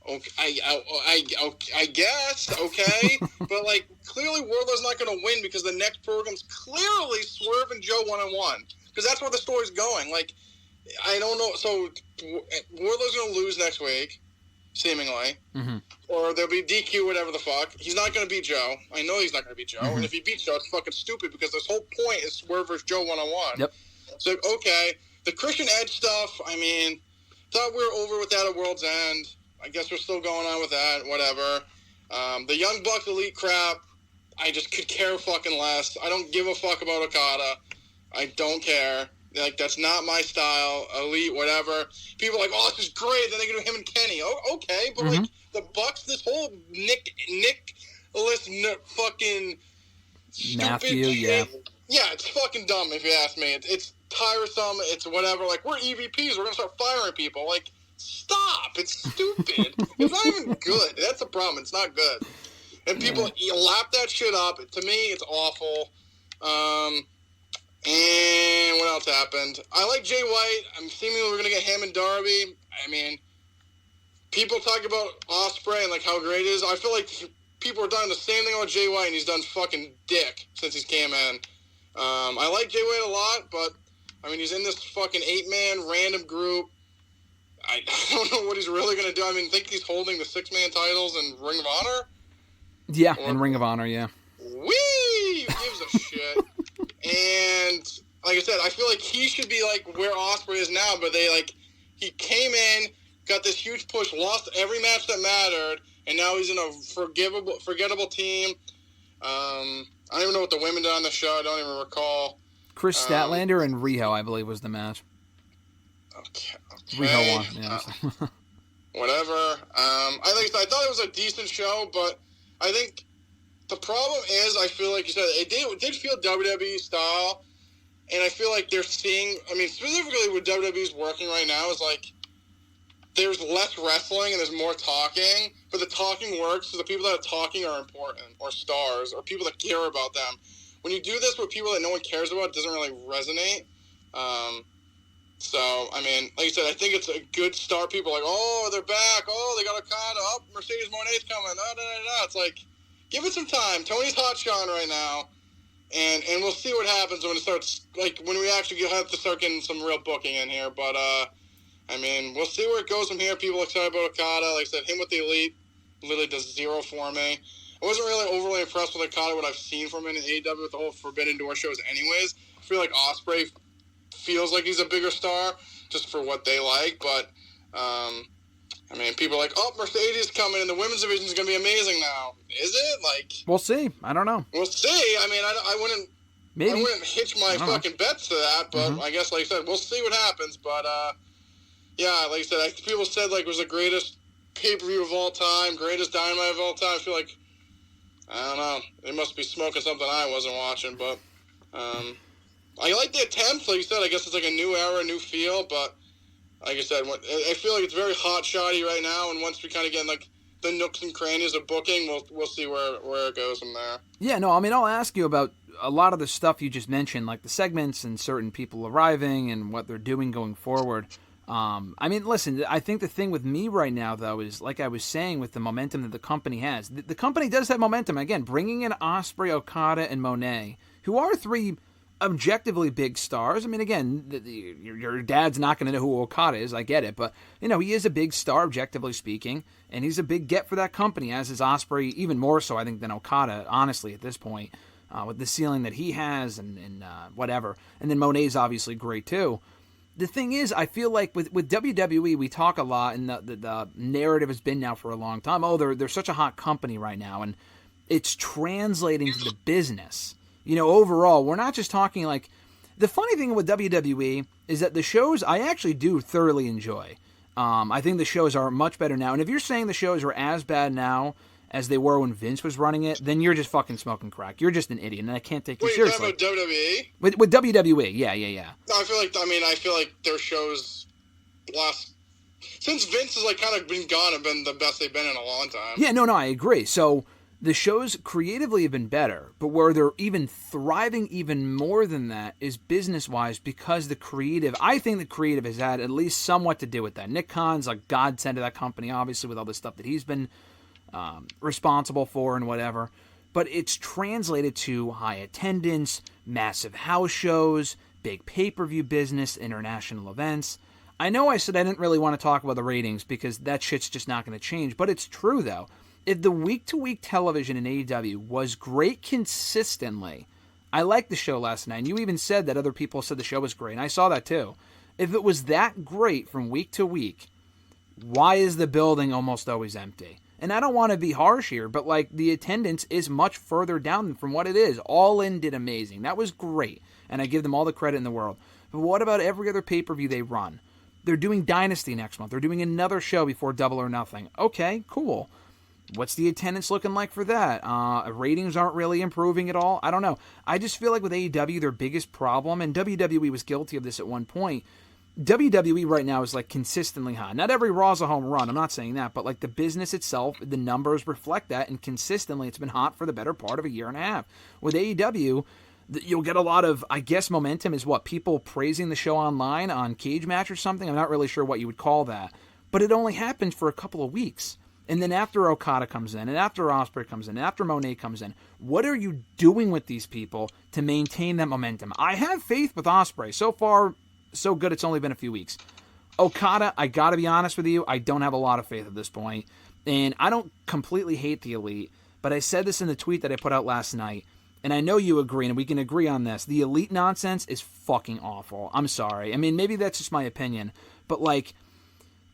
Okay, I guess, okay. But, like, clearly Wardlow's not going to win because the next program's clearly Swerve and Joe one-on-one. Because that's where the story's going. Like, I don't know. So, Wardlow's going to lose next week. Seemingly. Or there'll be DQ, whatever the fuck. He's not going to beat Joe. I know he's not going to beat Joe. And if he beats Joe, it's fucking stupid because this whole point is Swerve versus Joe one-on-one. Yep. So, okay. The Christian Edge stuff, I mean, thought we were over with that at World's End. I guess we're still going on with that, whatever. The Young Bucks Elite crap, I just could care fucking less. I don't give a fuck about Okada. I don't care. Like, that's not my style. Elite, whatever. People are like, oh, this is great. Then they go to him and Kenny. Oh, okay. But, like, the Bucks, this whole Nicholas fucking stupid Matthew, shit. Yeah, it's fucking dumb if you ask me. It's tiresome. It's whatever. Like, we're EVPs. We're going to start firing people. Like, stop. It's stupid. It's not even good. That's the problem. It's not good. And people lap that shit up. To me, it's awful. And what else happened? I like Jay White. I'm seemingly we're going to get him and Darby. I mean, people talk about Ospreay and, like, how great it is. I feel like people are doing the same thing about Jay White, and he's done fucking dick since he's came in. I like Jay White a lot, but, I mean, he's in this fucking 8-man random group. I don't know what he's really going to do. I mean, I think he's holding the 6-man titles in Ring of Honor? Yeah, in Ring of Honor, yeah. Whee! Who gives a shit? And like I said, I feel like he should be like where Ospreay is now, but he came in, got this huge push, lost every match that mattered, and now he's in a forgettable team. I don't even know what the women did on the show. I don't even recall. Chris Statlander and Riho, I believe, was the match. Okay. Riho won. Yeah. Whatever. I thought it was a decent show, but I think the problem is, I feel like you said, it did feel WWE style, and I feel like they're seeing, I mean, specifically what WWE's working right now is like, there's less wrestling and there's more talking, but the talking works because the people that are talking are important, or stars, or people that care about them. When you do this with people that no one cares about, it doesn't really resonate. So, I mean, like I said, I think it's a good start. People are like, oh, they're back. Oh, they got Okada. Oh, Mercedes Moné's coming. It's like, give it some time. Tony's hot Shawn right now. And we'll see what happens when it starts, like, when we actually have to start getting some real booking in here. But, I mean, we'll see where it goes from here. People are excited about Okada. Like I said, him with the Elite literally does zero for me. I wasn't really overly impressed with Okada, what I've seen from him in AEW with the whole Forbidden Door shows anyways. I feel like Ospreay feels like he's a bigger star just for what they like. But, I mean, people are like, oh, Mercedes coming and the women's division is going to be amazing now. Is it? Like, we'll see. I don't know. We'll see. I mean, I wouldn't hitch my fucking bets to that, but I guess, like I said, we'll see what happens. But, yeah, like I said, people said, like, it was the greatest pay-per-view of all time, greatest Dynamite of all time. I feel like, I don't know, they must be smoking something I wasn't watching, but, I like the attempt. Like you said, I guess it's like a new era, new feel, but like I said, I feel like it's very hot-shotty right now, and once we kind of get, like, the nooks and crannies of booking, we'll see where it goes from there. Yeah, no, I mean, I'll ask you about a lot of the stuff you just mentioned, like the segments and certain people arriving and what they're doing going forward. I mean, listen, I think the thing with me right now, though, is, like I was saying, with the momentum that the company has. The company does have momentum. Again, bringing in Ospreay, Okada, and Moné, who are three objectively big stars. I mean, again, your dad's not going to know who Okada is. I get it. But, you know, he is a big star, objectively speaking, and he's a big get for that company, as is Ospreay, even more so, I think, than Okada, honestly, at this point, with the ceiling that he has and whatever. And then Moné's obviously great, too. The thing is, I feel like with WWE, we talk a lot, and the narrative has been now for a long time, oh, they're such a hot company right now, and it's translating to the business. You know, overall, we're not just talking like... The funny thing with WWE is that the shows I actually do thoroughly enjoy. I think the shows are much better now, and if you're saying the shows are as bad now as they were when Vince was running it, then you're just fucking smoking crack. You're just an idiot, and I can't take you seriously. Wait, you're talking about WWE? With WWE, yeah. No, I feel like their shows since Vince has, like, kind of been gone, have been the best they've been in a long time. Yeah, no, I agree. So the shows creatively have been better, but where they're even thriving even more than that is business-wise, because I think the creative has had at least somewhat to do with that. Nick Khan's a godsend to that company, obviously, with all the stuff that he's been responsible for and whatever. But it's translated to high attendance, massive house shows, big pay-per-view business, international events. I know I said I didn't really want to talk about the ratings because that shit's just not going to change, but it's true, though. If the week-to-week television in AEW was great consistently, I liked the show last night, and you even said that other people said the show was great, and I saw that too. If it was that great from week to week, why is the building almost always empty? And I don't want to be harsh here, but, like, the attendance is much further down from what it is. All In did amazing. That was great, and I give them all the credit in the world. But what about every other pay-per-view they run? They're doing Dynasty next month. They're doing another show before Double or Nothing. Okay, cool. What's the attendance looking like for that? Ratings aren't really improving at all. I don't know. I just feel like with AEW, their biggest problem, and WWE was guilty of this at one point, WWE right now is, like, consistently hot. Not every Raw's a home run, I'm not saying that, but, like, the business itself, the numbers reflect that, and consistently it's been hot for the better part of a year and a half. With AEW, you'll get a lot of, I guess, momentum is what? People praising the show online on Cage Match or something? I'm not really sure what you would call that. But it only happens for a couple of weeks. And then after Okada comes in, and after Ospreay comes in, and after Moné comes in, what are you doing with these people to maintain that momentum? I have faith with Ospreay. So far, so good, it's only been a few weeks. Okada, I gotta be honest with you, I don't have a lot of faith at this point. And I don't completely hate the Elite, but I said this in the tweet that I put out last night, and I know you agree, and we can agree on this. The Elite nonsense is fucking awful. I'm sorry. I mean, maybe that's just my opinion, but, like,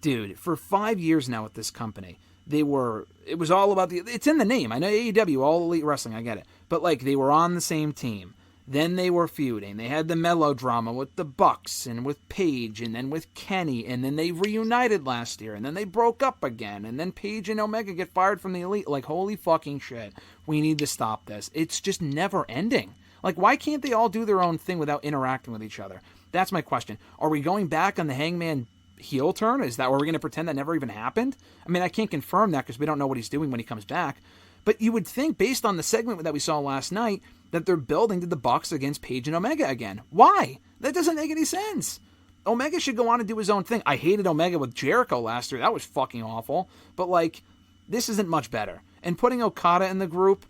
dude, for 5 years now with this company, it was all about it's in the name. I know AEW, All Elite Wrestling, I get it. But, like, they were on the same team. Then they were feuding. They had the melodrama with the Bucks and with Paige and then with Kenny. And then they reunited last year. And then they broke up again. And then Paige and Omega get fired from the Elite. Like, holy fucking shit. We need to stop this. It's just never ending. Like, why can't they all do their own thing without interacting with each other? That's my question. Are we going back on the Hangman heel turn? Is that where we're going to pretend that never even happened? I mean, I can't confirm that because we don't know what he's doing when he comes back. But you would think, based on the segment that we saw last night, that they're building to the Bucks against Page and Omega again. Why? That doesn't make any sense. Omega should go on and do his own thing. I hated Omega with Jericho last year. That was fucking awful. But, like, this isn't much better. And putting Okada in the group,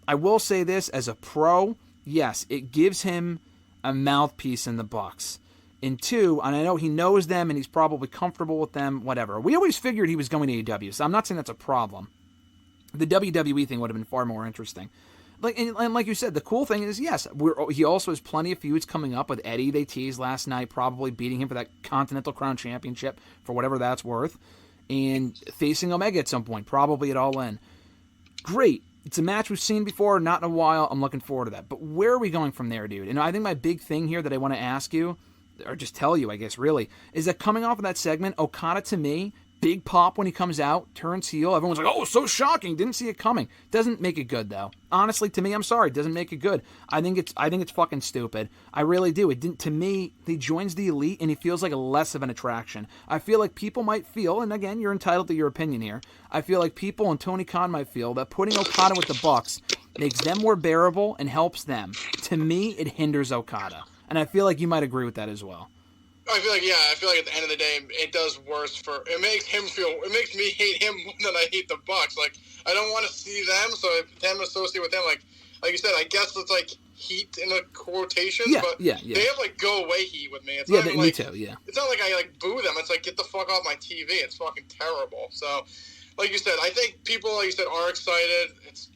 I will say this, as a pro, yes, it gives him a mouthpiece in the Bucks. And two, and I know he knows them and he's probably comfortable with them, whatever. We always figured he was going to AEW, so I'm not saying that's a problem. The WWE thing would have been far more interesting. And like you said, the cool thing is, yes, he also has plenty of feuds coming up with Eddie. They teased last night, probably beating him for that Continental Crown Championship, for whatever that's worth, and facing Omega at some point, probably at All In. Great. It's a match we've seen before, not in a while. I'm looking forward to that. But where are we going from there, dude? And I think my big thing here that I want to ask you, or just tell you, I guess, really, is that coming off of that segment, Okada, to me, big pop when he comes out, turns heel. Everyone's like, oh, so shocking. Didn't see it coming. Doesn't make it good, though. Honestly, to me, I'm sorry. It doesn't make it good. I think it's fucking stupid. I really do. It didn't. To me, he joins the Elite, and he feels like a less of an attraction. I feel like people might feel, and again, you're entitled to your opinion here, I feel like people, and Tony Khan might feel, that putting Okada with the Bucks makes them more bearable and helps them. To me, it hinders Okada. And I feel like you might agree with that as well. I feel like at the end of the day, it does worse it makes me hate him more than I hate the Bucks. Like, I don't want to see them, so them associate with them, like you said, I guess it's like heat in the quotations, but they have like go away heat with me. It's not me like, too, yeah. It's not like I like boo them. It's like, get the fuck off my TV. It's fucking terrible. So, like you said, I think people, like you said, are excited. It's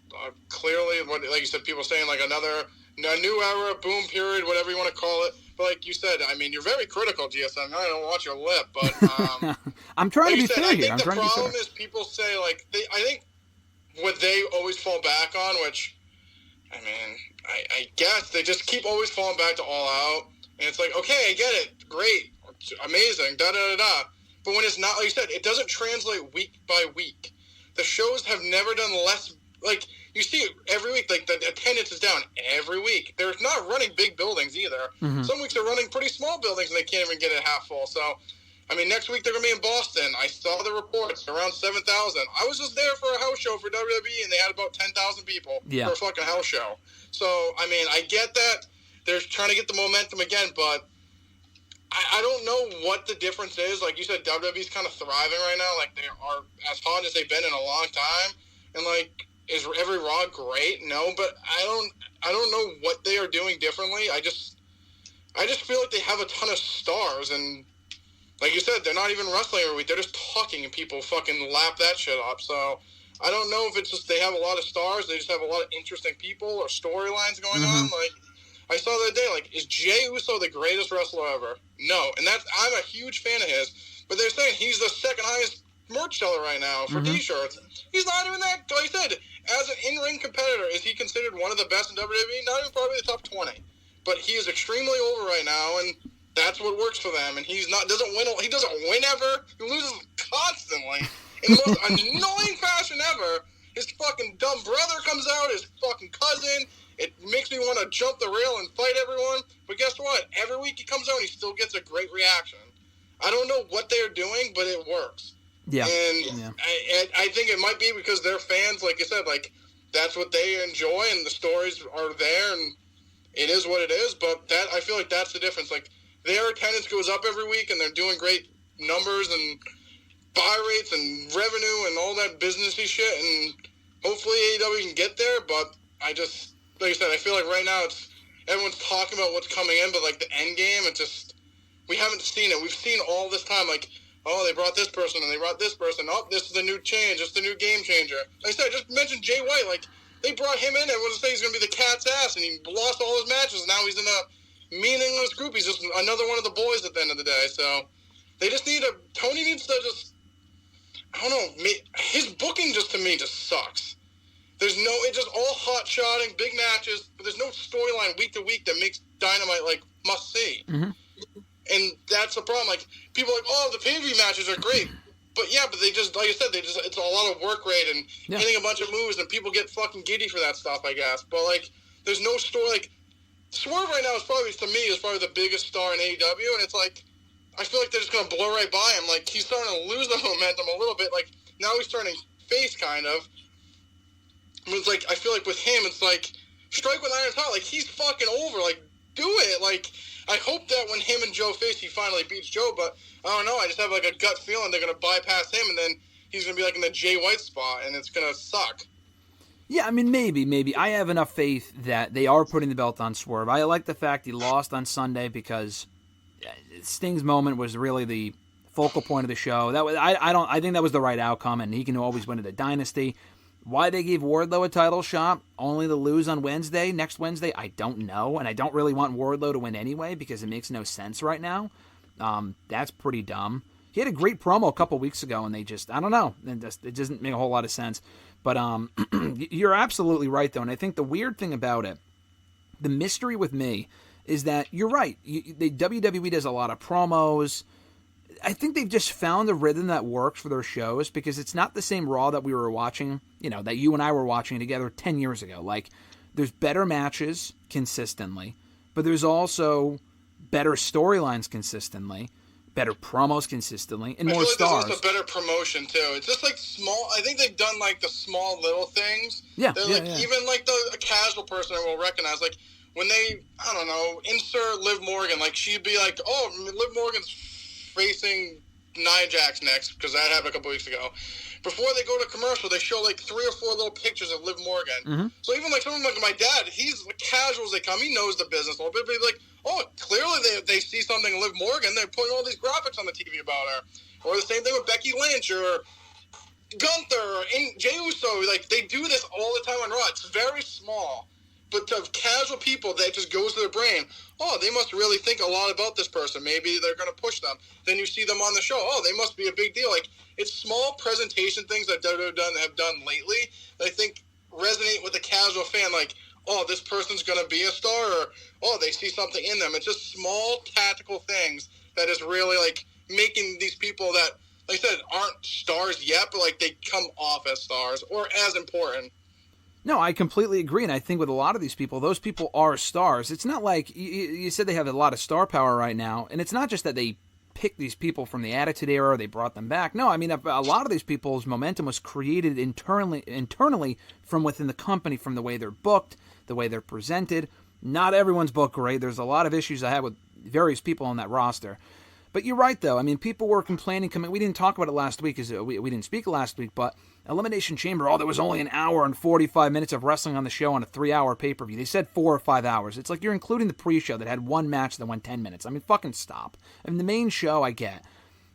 clearly, like you said, people saying like a new era, boom period, whatever you want to call it. But like you said, I mean, you're very critical, GSM. I don't watch your lip, but I'm trying to be fair here. I think the problem is people say, like, I think what they always fall back on, which, I mean, I guess they just keep always falling back to All Out. And it's like, okay, I get it. Great. Amazing. Da-da-da-da. But when it's not, like you said, it doesn't translate week by week. The shows have never done less, like, you see it every week, like the attendance is down every week. They're not running big buildings either. Mm-hmm. Some weeks they're running pretty small buildings and they can't even get it half full. So, I mean, next week they're going to be in Boston. I saw the reports, around 7,000. I was just there for a house show for WWE and they had about 10,000 people for a fucking house show. So, I mean, I get that. They're trying to get the momentum again, but I don't know what the difference is. Like you said, WWE's kind of thriving right now. Like, they are as hot as they've been in a long time. And, like, is every Raw great? No, but I don't know what they are doing differently. I just feel like they have a ton of stars, and like you said, they're not even wrestling every week. They're just talking, and people fucking lap that shit up. So I don't know if it's just they have a lot of stars, they just have a lot of interesting people or storylines going on. Like, I saw the other day, like, is Jey Uso the greatest wrestler ever? No, and I'm a huge fan of his, but they're saying he's the second highest merch seller right now for T-shirts. He's not even that, like I said, as an in-ring competitor, is he considered one of the best in WWE? Not even probably the top 20. But he is extremely over right now, and that's what works for them. And he doesn't win ever. He loses constantly in the most annoying fashion ever. His fucking dumb brother comes out, his fucking cousin. It makes me want to jump the rail and fight everyone. But guess what? Every week he comes out, he still gets a great reaction. I don't know what they're doing, but it works. Yeah. And I think it might be because they're fans, like you said, like, that's what they enjoy, and the stories are there, and it is what it is. But that, I feel like that's the difference. Like, their attendance goes up every week, and they're doing great numbers and buy rates and revenue and all that businessy shit, and hopefully AEW can get there. But I just, like I said, I feel like right now everyone's talking about what's coming in, but like the end game, we haven't seen it. We've seen all this time, like, oh, they brought this person, and they brought this person. Oh, this is the new change. It's the new game changer. Like I said, I just mentioned Jay White. Like, they brought him in. Everyone was saying he's going to be the cat's ass, and he lost all his matches. Now he's in a meaningless group. He's just another one of the boys at the end of the day. So they just Tony needs to just, I don't know, his booking just, to me, just sucks. It's just all hot-shotting, big matches, but there's no storyline week to week that makes Dynamite, like, must-see. Mm-hmm. And that's the problem. Like, people are like, oh, the pay-per-view matches are great. But yeah, but they just, like I said, it's a lot of work rate and hitting a bunch of moves, and people get fucking giddy for that stuff, I guess. But, like, there's no story. Like, Swerve right now is probably the biggest star in AEW, and it's like, I feel like they're just going to blow right by him. Like, he's starting to lose the momentum a little bit. Like, now he's turning face, kind of. It's like, I feel like with him, it's like, strike with iron hot. Like, he's fucking over. Like, do it. Like, I hope that when him and Joe face, he finally beats Joe, but I don't know. I just have, like, a gut feeling they're going to bypass him, and then he's going to be, like, in the Jay White spot, and it's going to suck. Yeah, I mean, maybe. I have enough faith that they are putting the belt on Swerve. I like the fact he lost on Sunday because Sting's moment was really the focal point of the show. That was I think that was the right outcome, and he can always win at a Dynasty. Why they gave Wardlow a title shot, only to lose on next Wednesday, I don't know, and I don't really want Wardlow to win anyway because it makes no sense right now. That's pretty dumb. He had a great promo a couple weeks ago, and they just, I don't know, it doesn't make a whole lot of sense. But you're absolutely right, though, and I think the weird thing about it, the mystery with me, is that you're right. WWE does a lot of promos. I think they've just found a rhythm that works for their shows because it's not the same Raw that we were watching, that you and I were watching together 10 years ago. Like, there's better matches consistently, but there's also better storylines consistently, better promos consistently, and more stars. There's also better promotion, too. It's just, like, small. I think they've done, like, the small little things. Yeah. Even, like, a casual person will recognize, like, when they, I don't know, insert Liv Morgan, like, she'd be like, oh, Liv Morgan's facing Nia Jax next, because that happened a couple weeks ago. Before they go to commercial, they show, like, 3 or 4 little pictures of Liv Morgan. Mm-hmm. So even, like, someone like my dad, he's casual as they come. He knows the business a little bit, but he's like, oh, clearly they see something in Liv Morgan. They're putting all these graphics on the TV about her. Or the same thing with Becky Lynch or Gunther or Jey Uso. Like, they do this all the time on Raw. It's very small. But to casual people, that just goes to their brain, oh, they must really think a lot about this person. Maybe they're going to push them. Then you see them on the show. Oh, they must be a big deal. Like, it's small presentation things that WWE have done lately that I think resonate with the casual fan. Like, oh, this person's going to be a star, or, oh, they see something in them. It's just small tactical things that is really, like, making these people that, like I said, aren't stars yet, but, like, they come off as stars or as important. No, I completely agree, and I think with a lot of these people, those people are stars. It's not like, you said they have a lot of star power right now, and it's not just that they picked these people from the Attitude Era or they brought them back. No, I mean, a lot of these people's momentum was created internally from within the company, from the way they're booked, the way they're presented. Not everyone's booked great. There's a lot of issues I have with various people on that roster. But you're right, though. I mean, people were complaining. We didn't talk about it last week because we didn't speak last week, but Elimination Chamber, there was only an hour and 45 minutes of wrestling on the show on a 3-hour pay-per-view. They said 4 or 5 hours. It's like you're including the pre-show that had one match that went 10 minutes. I mean, fucking stop. I mean, the main show, I get.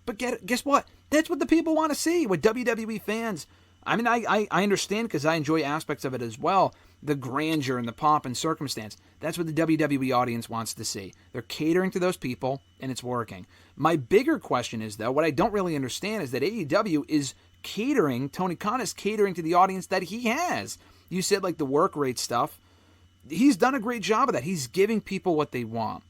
But guess what? That's what the people want to see with WWE fans. I mean, I understand because I enjoy aspects of it as well. The grandeur and the pomp and circumstance. That's what the WWE audience wants to see. They're catering to those people, and it's working. My bigger question is, though, what I don't really understand is that AEW is catering, Tony Khan is catering to the audience that he has. You said, like, the work rate stuff. He's done a great job of that. He's giving people what they want.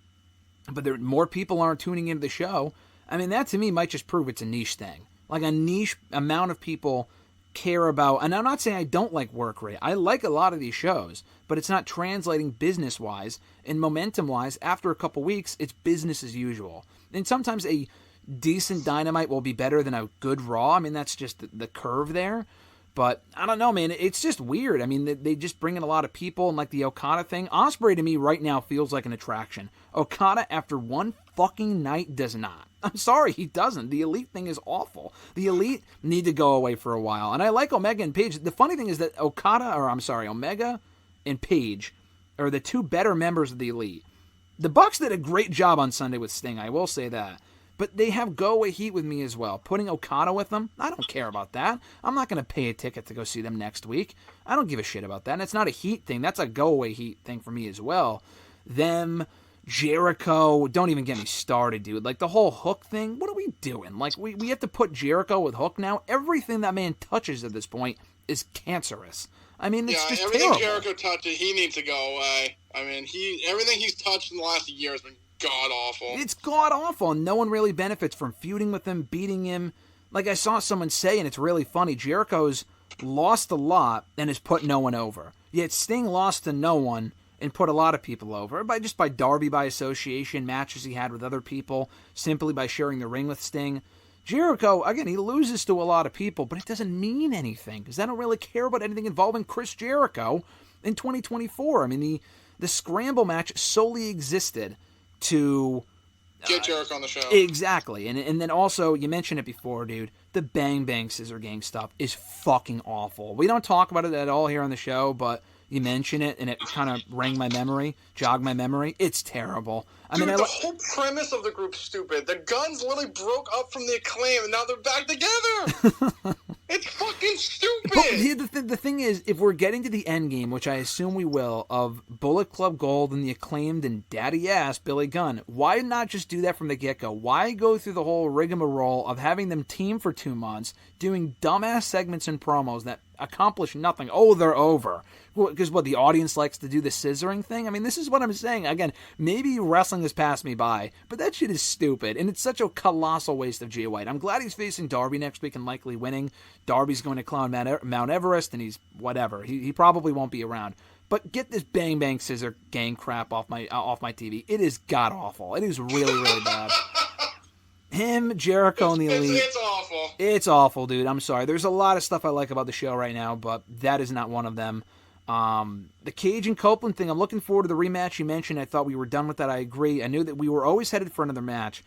But more people aren't tuning into the show. I mean, that to me might just prove it's a niche thing. Like, a niche amount of people care about, and I'm not saying I don't like work rate. I like a lot of these shows, but it's not translating business-wise and momentum-wise. After a couple weeks, it's business as usual. And sometimes a decent Dynamite will be better than a good Raw. I mean, that's just the curve there. But I don't know, man. It's just weird. I mean, they just bring in a lot of people, and like the Okada thing. Ospreay to me right now feels like an attraction. Okada after one fucking night does not. I'm sorry, he doesn't. The Elite thing is awful. The Elite need to go away for a while. And I like Omega and Page. The funny thing is that Omega and Page are the two better members of the Elite. The Bucks did a great job on Sunday with Sting, I will say that. But they have go-away heat with me as well. Putting Okada with them, I don't care about that. I'm not going to pay a ticket to go see them next week. I don't give a shit about that. And it's not a heat thing. That's a go-away heat thing for me as well. Them, Jericho, don't even get me started, dude. Like, the whole Hook thing, what are we doing? Like, we have to put Jericho with Hook now? Everything that man touches at this point is cancerous. I mean, it's just everything terrible. Jericho touches, he needs to go away. I mean, everything he's touched in the last year has been god-awful. It's god-awful, and no one really benefits from feuding with him, beating him. Like I saw someone say, and it's really funny, Jericho's lost a lot and has put no one over. Yet Sting lost to no one and put a lot of people over, by Darby by association, matches he had with other people, simply by sharing the ring with Sting. Jericho, again, he loses to a lot of people, but it doesn't mean anything, because I don't really care about anything involving Chris Jericho in 2024. I mean, the scramble match solely existed to get Jericho on the show. Exactly. And then also, you mentioned it before, dude, the Bang Bang Scissor Gang stuff is fucking awful. We don't talk about it at all here on the show, but you mention it, and it kind of jogged my memory. It's terrible. Dude, the whole premise of the group's stupid. The Guns literally broke up from the Acclaim, and now they're back together. It's fucking stupid. But the thing is, if we're getting to the end game, which I assume we will, of Bullet Club Gold and the Acclaimed and daddy-ass Billy Gunn, why not just do that from the get-go? Why go through the whole rigmarole of having them team for 2 months, doing dumbass segments and promos that accomplish nothing? Oh, they're over. Because the audience likes to do the scissoring thing? I mean, this is what I'm saying. Again, maybe wrestling has passed me by, but that shit is stupid, and it's such a colossal waste of Jay White. I'm glad he's facing Darby next week and likely winning. Darby's going to clown Mount Everest, and he's whatever. He probably won't be around. But get this Bang Bang Scissor Gang crap off my TV. It is god-awful. It is really, really bad. Him, Jericho, and the Elite. It's awful. It's awful, dude. I'm sorry. There's a lot of stuff I like about the show right now, but that is not one of them. The Cage and Copeland thing, I'm looking forward to the rematch you mentioned. I thought we were done with that. I agree. I knew that we were always headed for another match.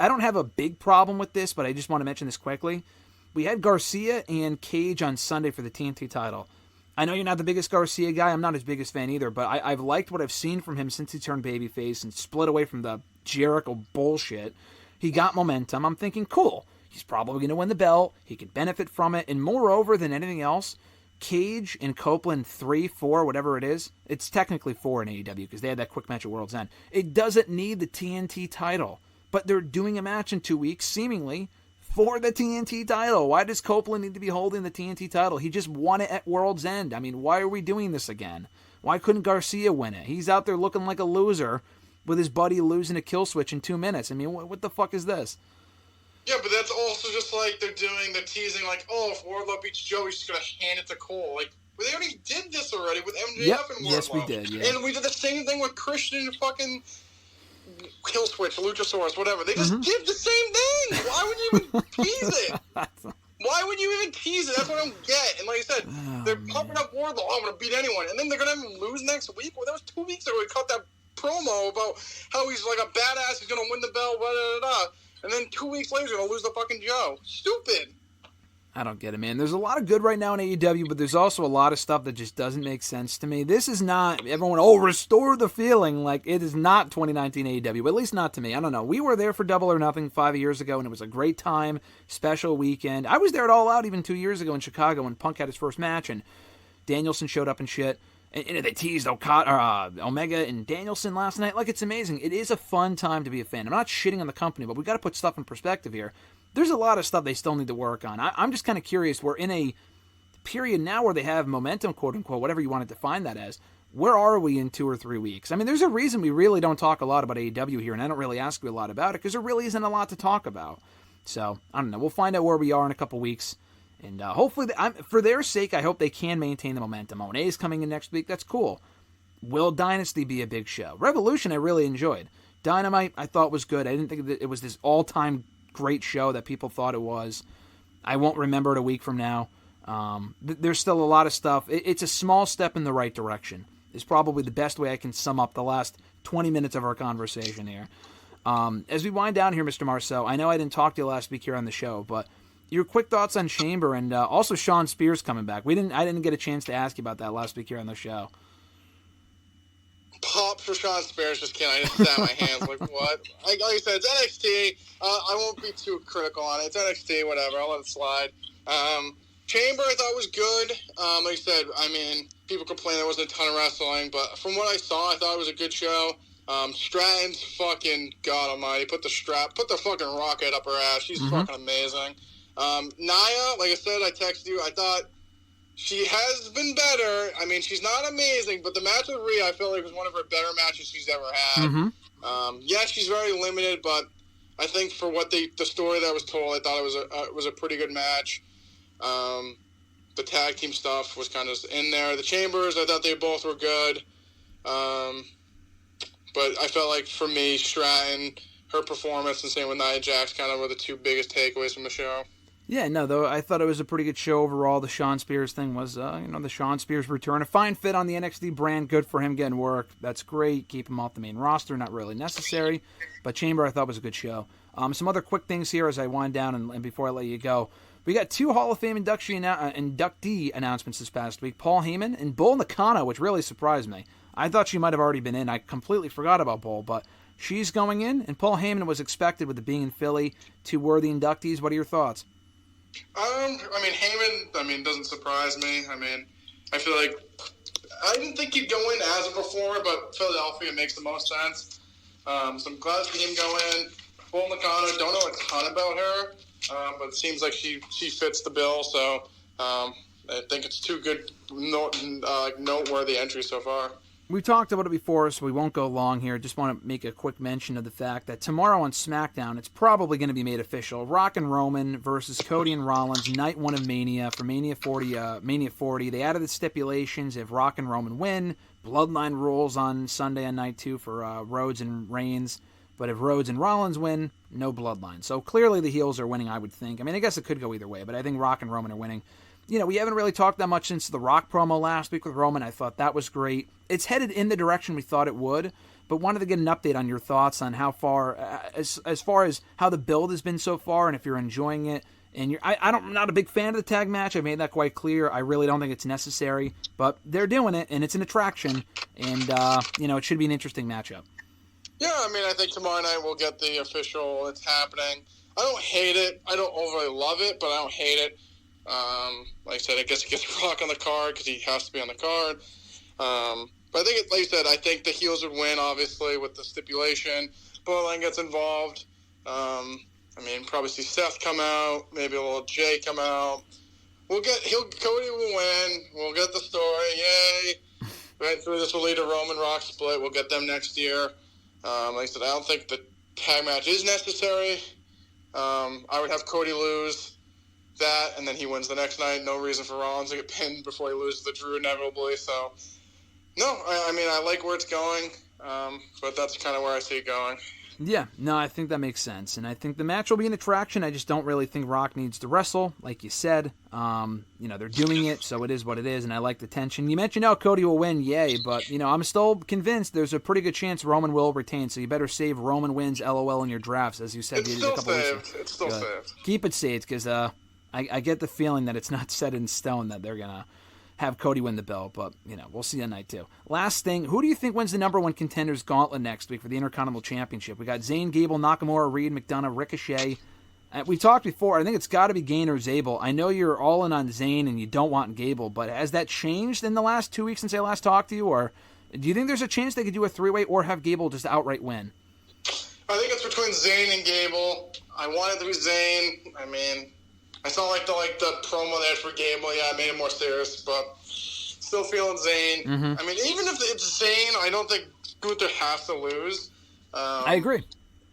I don't have a big problem with this, but I just want to mention this quickly. We had Garcia and Cage on Sunday for the TNT title. I know you're not the biggest Garcia guy. I'm not his biggest fan either, but I've liked what I've seen from him since he turned babyface and split away from the Jericho bullshit. He got momentum. I'm thinking, cool. He's probably going to win the belt. He could benefit from it. And moreover than anything else, Cage and Copeland 3, 4, whatever it is. It's technically 4 in AEW because they had that quick match at World's End. It doesn't need the TNT title, but they're doing a match in 2 weeks, seemingly, for the TNT title. Why does Copeland need to be holding the TNT title? He just won it at World's End. I mean, why are we doing this again? Why couldn't Garcia win it? He's out there looking like a loser with his buddy losing a kill switch in 2 minutes. I mean, what the fuck is this? Yeah, but that's also just like they're teasing, like, oh, if Wardlow beats Joe, he's just going to hand it to Cole. Like, they already did this already with MJF and Wardlow. Yes, we did, yeah. And we did the same thing with Christian and fucking Kill Switch, Luchasaurus, whatever. They just did the same thing. Why would you even tease it? Why would you even tease it? That's what I don't get. And like I said, they're pumping up Wardlow. I'm going to beat anyone. And then they're going to have him lose next week? Well, that was 2 weeks ago. We cut that promo about how he's like a badass. He's going to win the belt, blah, blah, blah, blah. And then 2 weeks later, he's going to lose the fucking Joe. Stupid. I don't get it, man. There's a lot of good right now in AEW, but there's also a lot of stuff that just doesn't make sense to me. This is not, everyone, restore the feeling. Like, it is not 2019 AEW, but at least not to me. I don't know. We were there for Double or Nothing 5 years ago, and it was a great time, special weekend. I was there at All Out even 2 years ago in Chicago when Punk had his first match, and Danielson showed up and shit. And they teased Omega and Danielson last night. Like, it's amazing. It is a fun time to be a fan. I'm not shitting on the company, but we got to put stuff in perspective here. There's a lot of stuff they still need to work on. I'm just kind of curious. We're in a period now where they have momentum, quote-unquote, whatever you want to define that as. Where are we in 2 or 3 weeks? I mean, there's a reason we really don't talk a lot about AEW here, and I don't really ask you a lot about it, because there really isn't a lot to talk about. So, I don't know. We'll find out where we are in a couple weeks. And hopefully, for their sake, I hope they can maintain the momentum. Monet is coming in next week. That's cool. Will Dynasty be a big show? Revolution, I really enjoyed. Dynamite, I thought was good. I didn't think that it was this all-time great show that people thought it was. I won't remember it a week from now. There's still a lot of stuff. It's a small step in the right direction. It's probably the best way I can sum up the last 20 minutes of our conversation here. As we wind down here, Mr. Marceau, I know I didn't talk to you last week here on the show, but your quick thoughts on Chamber and also Shawn Spears coming back. I didn't get a chance to ask you about that last week here on the show. Pop for Shawn Spears, just kidding. I just sat my hands like, what? Like I said, it's NXT. I won't be too critical on it. It's NXT, whatever. I'll let it slide. Chamber, I thought was good. Like I said, I mean, people complain there wasn't a ton of wrestling, but from what I saw, I thought it was a good show. Stratton's fucking God Almighty. Put the fucking rocket up her ass. She's fucking amazing. Nia, like I said, I texted you. I thought she has been better. I mean, she's not amazing, but the match with Rhea, I felt like was one of her better matches she's ever had. Yeah, she's very limited, but I think for what the story that was told, I thought it was a pretty good match. The tag team stuff was kind of in there. The Chambers, I thought they both were good. But I felt like, for me, Stratton, her performance, and same with Nia Jax kind of were the two biggest takeaways from the show. Yeah, no, though I thought it was a pretty good show overall. The Shawn Spears thing was, the Shawn Spears return. A fine fit on the NXT brand. Good for him getting work. That's great. Keep him off the main roster. Not really necessary. But Chamber, I thought, was a good show. Some other quick things here as I wind down and before I let you go. We got 2 Hall of Fame inductee announcements this past week. Paul Heyman and Bull Nakano, which really surprised me. I thought she might have already been in. I completely forgot about Bull, but she's going in. And Paul Heyman was expected with it being in Philly. 2 worthy inductees. What are your thoughts? Heyman, doesn't surprise me. I feel like I didn't think he'd go in as a performer, but Philadelphia makes the most sense. So I'm glad to see him go in. Bull Nakano, don't know a ton about her, but it seems like she fits the bill. So I think it's 2 good, noteworthy entries so far. We talked about it before, so we won't go long here. Just want to make a quick mention of the fact that tomorrow on SmackDown, it's probably going to be made official. Rock and Roman versus Cody and Rollins, night 1 of Mania for Mania 40. They added the stipulations: if Rock and Roman win, Bloodline rules on Sunday on night 2 for Rhodes and Reigns. But if Rhodes and Rollins win, no Bloodline. So clearly the heels are winning, I would think. I guess it could go either way, but I think Rock and Roman are winning. We haven't really talked that much since the Rock promo last week with Roman. I thought that was great. It's headed in the direction we thought it would, but wanted to get an update on your thoughts on how far, as far as how the build has been so far, and if you're enjoying it. And I'm not a big fan of the tag match. I made that quite clear. I really don't think it's necessary, but they're doing it, and it's an attraction, and it should be an interesting matchup. Yeah, I think tomorrow night we'll get the official. It's happening. I don't hate it. I don't overly love it, but I don't hate it. Like I said, I guess it gets Rock on the card because he has to be on the card. But I think, like you said, I think the heels would win, obviously, with the stipulation. Bloodline gets involved. Probably see Seth come out, maybe a little Jay come out. Cody will win. We'll get the story. Yay! Eventually, this will lead to Roman Rock split. We'll get them next year. Like I said, I don't think the tag match is necessary. I would have Cody lose that, and then he wins the next night. No reason for Rollins to get pinned before he loses to Drew inevitably. So, no, I like where it's going, but that's kind of where I see it going. Yeah, no, I think that makes sense, and I think the match will be an attraction. I just don't really think Rock needs to wrestle, like you said. They're doing it, so it is what it is, and I like the tension. You mentioned, Cody will win, yay, but, I'm still convinced there's a pretty good chance Roman will retain, so you better save Roman wins LOL in your drafts, as you said. It's still saved. It's still saved. Keep it saved, because I get the feeling that it's not set in stone that they're going to have Cody win the belt, but, we'll see on night 2. Last thing, who do you think wins the number 1 contenders gauntlet next week for the Intercontinental Championship? We got Zayn, Gable, Nakamura, Reed, McDonough, Ricochet. We talked before, I think it's got to be Gain or Zabel. I know you're all in on Zayn and you don't want Gable, but has that changed in the last 2 weeks since I last talked to you, or do you think there's a chance they could do a 3-way or have Gable just outright win? I think it's between Zayn and Gable. I want it to be Zayn. I saw the promo there for Gable. Yeah, I made it more serious, but still feeling Zayn. Mm-hmm. Even if it's Zayn, I don't think Gunther has to lose. I agree.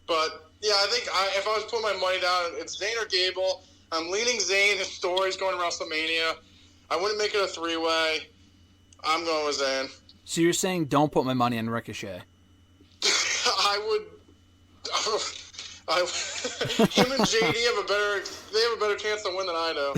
But yeah, I think if I was putting my money down, it's Zayn or Gable. I'm leaning Zayn. His story's going to WrestleMania. I wouldn't make it a 3-way. I'm going with Zayn. So you're saying don't put my money on Ricochet? I would. Him and JD have a better chance to win than I do.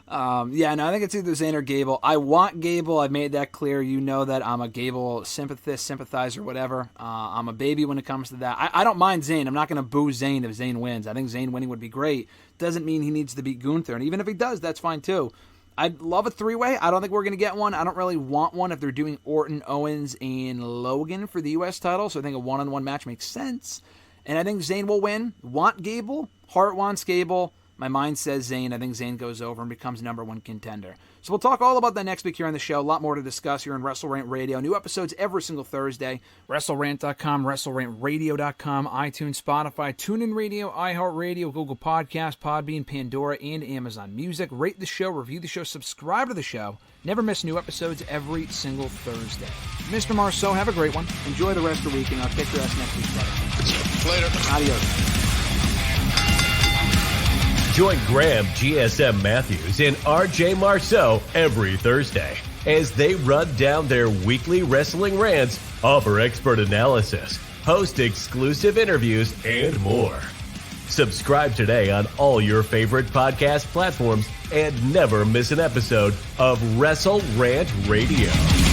I think it's either Zayn or Gable. I want Gable. I've made that clear. You know that I'm a Gable sympathizer, whatever. I'm a baby when it comes to that. I don't mind Zayn. I'm not going to boo Zayn if Zayn wins. I think Zayn winning would be great. Doesn't mean he needs to beat Gunther. And even if he does, that's fine too. I'd love a 3-way. I don't think we're going to get one. I don't really want one if they're doing Orton, Owens, and Logan for the U.S. title. So I think a one-on-one match makes sense. And I think Zayn will win. Want Gable. Heart wants Gable. My mind says Zayn. I think Zayn goes over and becomes number 1 contender. So we'll talk all about that next week here on the show. A lot more to discuss here on WrestleRant Radio. New episodes every single Thursday. WrestleRant.com, WrestleRantRadio.com, iTunes, Spotify, TuneIn Radio, iHeartRadio, Google Podcasts, Podbean, Pandora, and Amazon Music. Rate the show, review the show, subscribe to the show. Never miss new episodes every single Thursday. Mr. Marceau, have a great one. Enjoy the rest of the week, and I'll kick your ass next week, brother. Later. Adios. Join Graham, GSM Matthews, and RJ Marceau every Thursday as they run down their weekly wrestling rants, offer expert analysis, host exclusive interviews, and more. Subscribe today on all your favorite podcast platforms and never miss an episode of WrestleRant Radio.